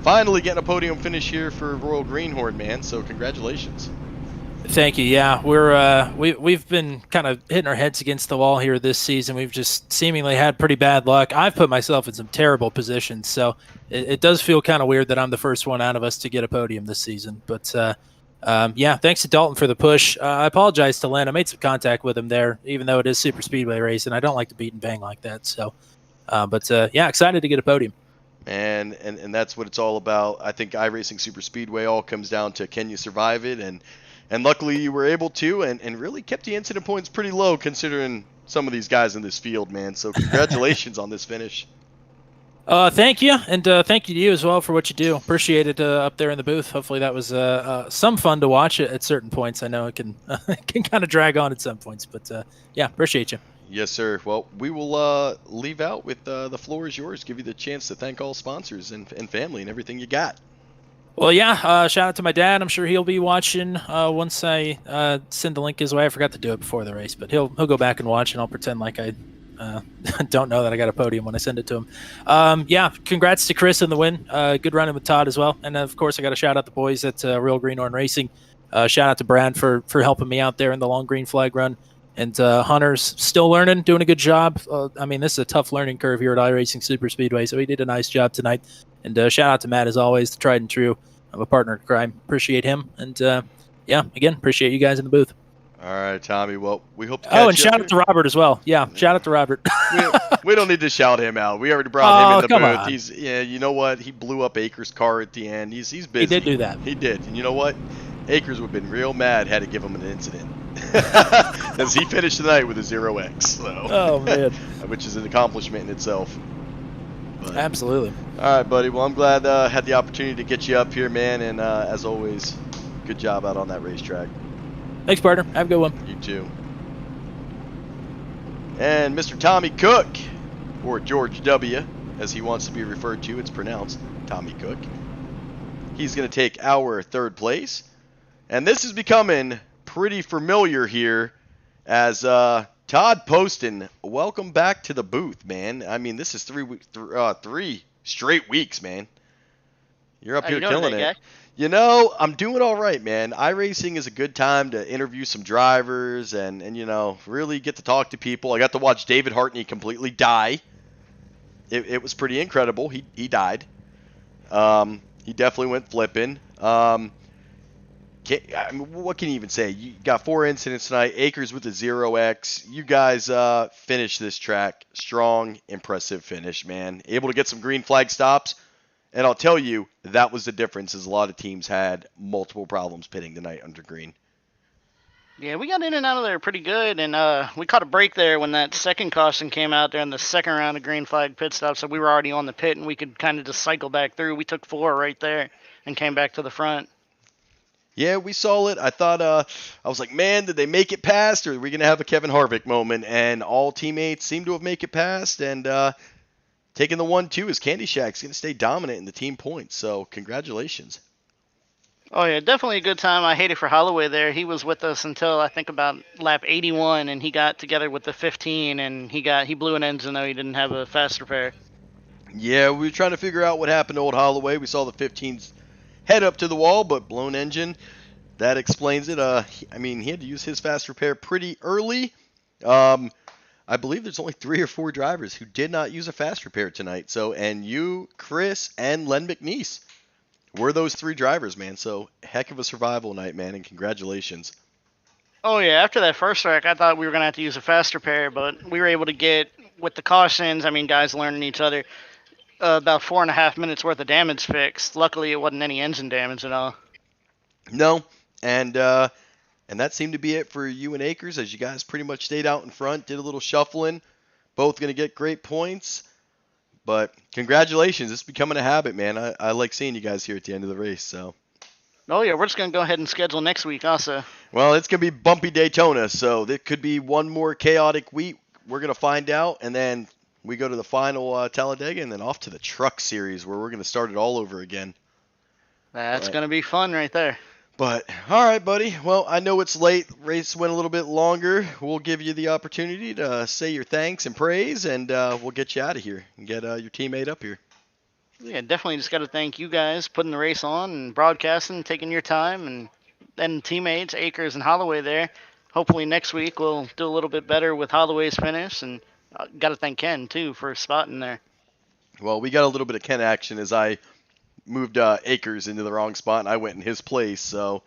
finally getting a podium finish here for Royal Greenhorn, man. So congratulations. Thank you. Yeah, we've been kind of hitting our heads against the wall here this season. We've just seemingly had pretty bad luck. I've put myself in some terrible positions, so it does feel kind of weird that I'm the first one out of us to get a podium this season. But yeah, thanks to Dalton for the push. I apologize to Len. I made some contact with him there, even though it is super speedway race, and I don't like to beat and bang like that. So, but yeah, excited to get a podium. And that's what it's all about. I think iRacing Super Speedway all comes down to, can you survive it? And luckily you were able to, and really kept the incident points pretty low considering some of these guys in this field, man. So congratulations on this finish. Thank you, and thank you to you as well for what you do. Appreciate it up there in the booth. Hopefully that was some fun to watch at certain points. I know it can can kind of drag on at some points, but yeah, appreciate you. Yes, sir. Well, we will leave out with the floor is yours. Give you the chance to thank all sponsors and family and everything you got. Well, yeah, shout out to my dad. I'm sure he'll be watching once I send the link his way. I forgot to do it before the race, but he'll go back and watch, and I'll pretend like I don't know that I got a podium when I send it to him. Yeah, congrats to Chris in the win. Good running with Todd as well. And, of course, I got to shout out the boys at Real Greenhorn Racing. Shout out to Brad for helping me out there in the long green flag run. And Hunter's still learning, doing a good job. I mean, this is a tough learning curve here at iRacing Super Speedway, so he did a nice job tonight. And shout out to Matt, as always, the tried and true. I'm a partner in crime. Appreciate him. And, yeah, again, appreciate you guys in the booth. All right, Tommy. Well, we hope to catch and shout out to Robert as well. Yeah, shout out to Robert. we don't need to shout him out. We already brought him in the booth. On. He's you know what? He blew up Akers' car at the end. He's busy. He did do that. He did. And you know what? Akers would have been real mad had to give him an incident. As he finished tonight with a 0x. So. Oh, man. Which is an accomplishment in itself. But, absolutely. All right, buddy. Well, I'm glad I had the opportunity to get you up here, man. And as always, good job out on that racetrack. Thanks, partner. Have a good one. You too. And Mr. Tommy Cook, or George W., as he wants to be referred to, it's pronounced Tommy Cook. He's going to take our third place. And this is becoming pretty familiar here as Todd Poston, welcome back to the booth, man. I mean, this is 3 straight weeks, man. You're up How here you doing killing today, it. guy? You know, I'm doing all right, man. iRacing is a good time to interview some drivers and really get to talk to people. I got to watch David Hartney completely die. It was pretty incredible. He died. He definitely went flipping. What can you even say? You got 4 incidents tonight. Akers with a 0x. You guys finished this track strong, impressive finish, man. Able to get some green flag stops. And I'll tell you, that was the difference, as a lot of teams had multiple problems pitting tonight under green. Yeah, we got in and out of there pretty good, and we caught a break there when that second caution came out there in the second round of green flag pit stop, so we were already on the pit, and we could kind of just cycle back through. We took 4 right there and came back to the front. Yeah, we saw it. I thought, I was like, man, did they make it past, or are we going to have a Kevin Harvick moment? And all teammates seem to have made it past, and taking the 1-2 is Candy Shack's going to stay dominant in the team points, so congratulations. Oh, yeah, definitely a good time. I hate it for Holloway there. He was with us until, I think, about lap 81, and he got together with the 15, and he blew an engine, though he didn't have a fast repair. Yeah, we were trying to figure out what happened to old Holloway. We saw the 15's head up to the wall, but blown engine. That explains it. He had to use his fast repair pretty early. I believe there's only 3 or 4 drivers who did not use a fast repair tonight. So, and you, Chris, and Len McNeese were those 3 drivers, man. So, heck of a survival night, man, and congratulations. Oh, yeah, after that first wreck, I thought we were going to have to use a fast repair, but we were able to get, with the cautions, guys learning each other, about 4.5 minutes worth of damage fixed. Luckily, it wasn't any engine damage at all. No, and that seemed to be it for you and Akers, as you guys pretty much stayed out in front, did a little shuffling. Both going to get great points. But congratulations. It's becoming a habit, man. I like seeing you guys here at the end of the race. So. Oh, yeah, we're just going to go ahead and schedule next week also. Well, it's going to be bumpy Daytona, so there could be one more chaotic week. We're going to find out, and then we go to the final Talladega, and then off to the Truck Series, where we're going to start it all over again. That's going to be fun right there. But, all right, buddy. Well, I know it's late. Race went a little bit longer. We'll give you the opportunity to say your thanks and praise, and we'll get you out of here and get your teammate up here. Yeah, definitely just got to thank you guys putting the race on and broadcasting, taking your time, and then teammates, Akers and Holloway there. Hopefully next week we'll do a little bit better with Holloway's finish, and got to thank Ken, too, for spotting there. Well, we got a little bit of Ken action as I moved Akers into the wrong spot, and I went in his place. So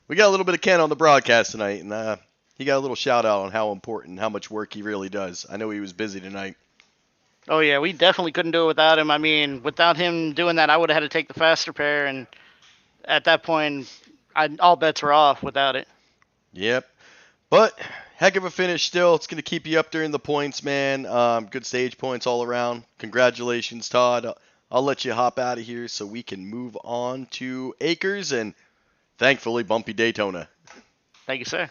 we got a little bit of Ken on the broadcast tonight, and he got a little shout-out on how important and how much work he really does. I know he was busy tonight. Oh, yeah, we definitely couldn't do it without him. Without him doing that, I would have had to take the fast repair, and at that point, all bets were off without it. Yep. But heck of a finish still. It's going to keep you up there in the points, man. Good stage points all around. Congratulations, Todd. I'll let you hop out of here so we can move on to Akers and, thankfully, bumpy Daytona. Thank you, sir.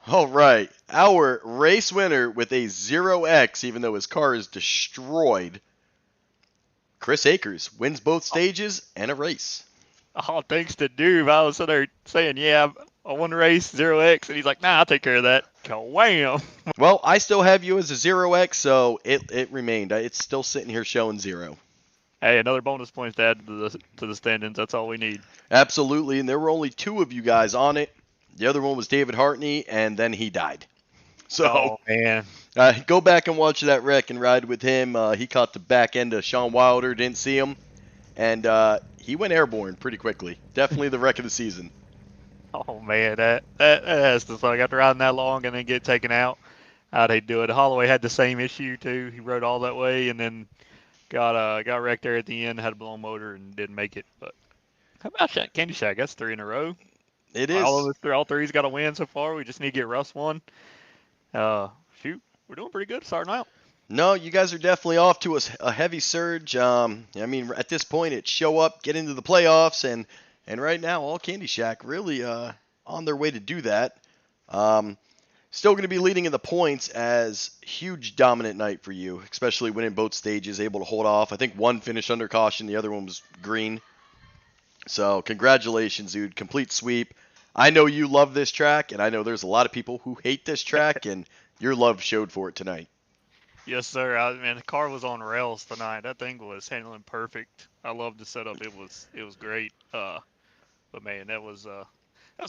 All right. Our race winner with a 0x, even though his car is destroyed, Chris Akers wins both stages and a race. Oh, thanks to Doob. I was sitting there saying, yeah, I won the race, 0x, and he's like, nah, I'll take care of that. Wham! Well, I still have you as a 0x, so it remained. It's still sitting here showing 0. Hey, another bonus points to add to the standings. That's all we need. Absolutely, and there were only 2 of you guys on it. The other one was David Hartney, and then he died. So, oh, man. Go back and watch that wreck and ride with him. He caught the back end of Sean Wilder, didn't see him, and he went airborne pretty quickly. Definitely the wreck of the season. Oh, man, that has to suck. After riding that long and then get taken out, I'd hate to do it. Holloway had the same issue, too. He rode all that way and then got wrecked there at the end, had a blown motor, and didn't make it. But how about that Candy Shack? That's 3 in a row. It is. All 3's got a win so far. We just need to get Russ one. Shoot, we're doing pretty good starting out. No, you guys are definitely off to a heavy surge. At this point, it's show up, get into the playoffs, and right now, all Candy Shack really on their way to do that. Still going to be leading in the points as huge dominant night for you, especially winning both stages, able to hold off. I think one finished under caution, the other one was green. So congratulations, dude. Complete sweep. I know you love this track, and I know there's a lot of people who hate this track, and your love showed for it tonight. Yes, sir. Man, the car was on rails tonight. That thing was handling perfect. I loved the setup. It was great. But man, that was a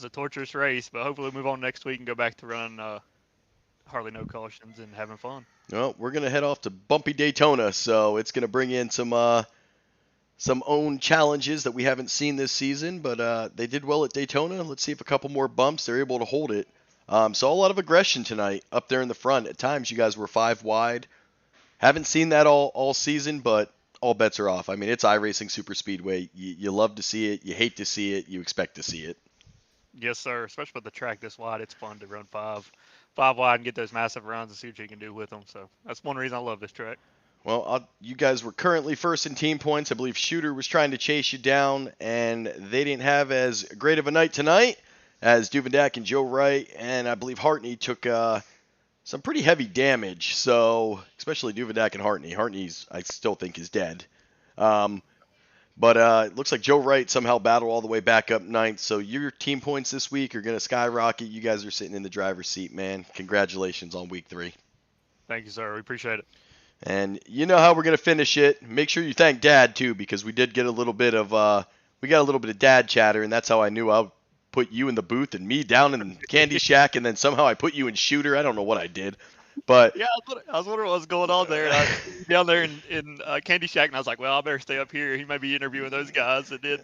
torturous race. But hopefully, we'll move on next week and go back to running hardly no cautions and having fun. Well, we're gonna head off to bumpy Daytona, so it's gonna bring in some own challenges that we haven't seen this season. But they did well at Daytona. Let's see if a couple more bumps they're able to hold it. Saw a lot of aggression tonight up there in the front. At times, you guys were 5 wide. Haven't seen that all season, but all bets are off. I mean, it's iRacing Superspeedway. You love to see it. You hate to see it. You expect to see it. Yes, sir. Especially with the track this wide, it's fun to run five wide and get those massive runs and see what you can do with them. So that's one reason I love this track. Well, you guys were currently first in team points. I believe Shooter was trying to chase you down, and they didn't have as great of a night tonight as Duvendak and Joe Wright, and I believe Hartney took some pretty heavy damage. So, especially Duvendak and Hartney. Hartney's, I still think, is dead. But it looks like Joe Wright somehow battled all the way back up ninth. So your team points this week are going to skyrocket. You guys are sitting in the driver's seat, man. Congratulations on week 3. Thank you, sir. We appreciate it. And you know how we're going to finish it. Make sure you thank Dad, too, because we did get a little bit of Dad chatter, and that's how I knew I would put you in the booth and me down in Candy Shack, and then somehow I put you in Shooter. I don't know what I did. But yeah, I was wondering what was going on there. I was down there in Candy Shack, and I was like, well, I better stay up here. He might be interviewing those guys. And then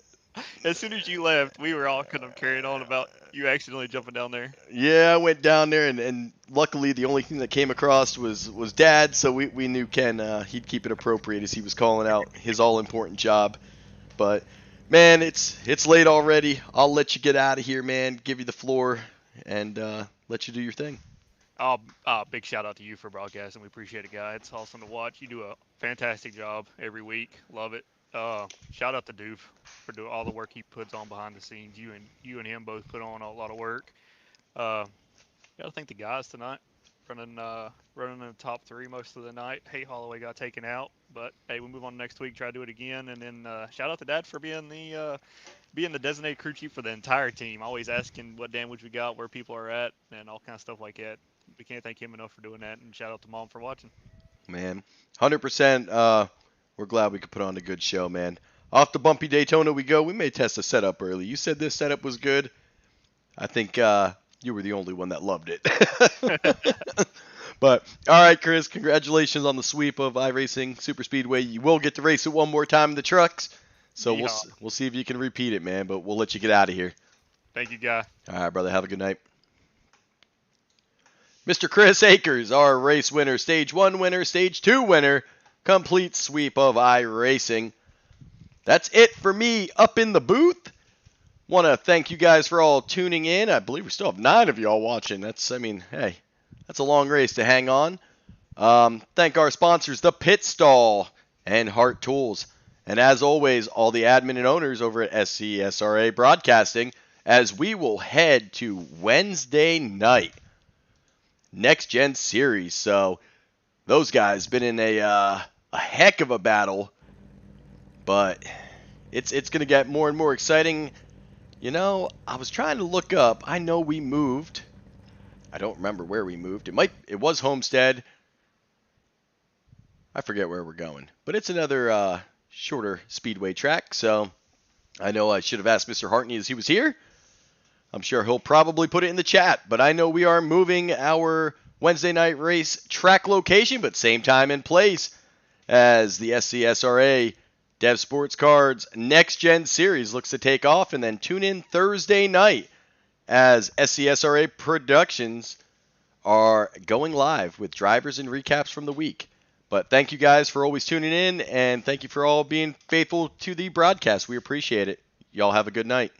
as soon as you left, we were all kind of carrying on about you accidentally jumping down there. Yeah, I went down there, and luckily the only thing that came across was Dad, so we knew Ken, he'd keep it appropriate as he was calling out his all-important job. But, man, it's late already. I'll let you get out of here, man, give you the floor, and let you do your thing. Big shout out to you for broadcasting. We appreciate it, guy. It's awesome to watch. You do a fantastic job every week. Love it. Shout out to Doof for doing all the work he puts on behind the scenes. You and him both put on a lot of work. Gotta thank the guys tonight, running in the top 3 most of the night. Hey, Holloway got taken out, but hey, we move on next week. Try to do it again, and then shout out to Dad for being the designated crew chief for the entire team. Always asking what damage we got, where people are at, and all kinds of stuff like that. We can't thank him enough for doing that, and shout out to Mom for watching. Man, 100%. We're glad we could put on a good show, man. Off to bumpy Daytona we go. We may test the setup early. You said this setup was good. I think you were the only one that loved it. But, all right, Chris, congratulations on the sweep of iRacing Superspeedway. You will get to race it one more time in the trucks. So we'll see if you can repeat it, man. But we'll let you get out of here. Thank you, guy. All right, brother. Have a good night. Mr. Chris Akers, our race winner, Stage 1 winner, Stage 2 winner, complete sweep of iRacing. That's it for me up in the booth. Want to thank you guys for all tuning in. I believe we still have 9 of y'all watching. Hey, that's a long race to hang on. Thank our sponsors, The Pit Stall and Hart Tools. And as always, all the admin and owners over at SCSRA Broadcasting, as we will head to Wednesday night. Next Gen Series. So those guys been in a heck of a battle, but it's going to get more and more exciting. You know, I was trying to look up. I know we moved. I don't remember where we moved. It was Homestead. I forget where we're going, but it's another shorter speedway track. So I know I should have asked Mr. Hartney as he was here. I'm sure he'll probably put it in the chat, but I know we are moving our Wednesday night race track location, but same time and place as the SCSRA Dev Sports Cards Next Gen Series looks to take off. And then tune in Thursday night as SCSRA Productions are going live with drivers and recaps from the week. But thank you guys for always tuning in, and thank you for all being faithful to the broadcast. We appreciate it. Y'all have a good night.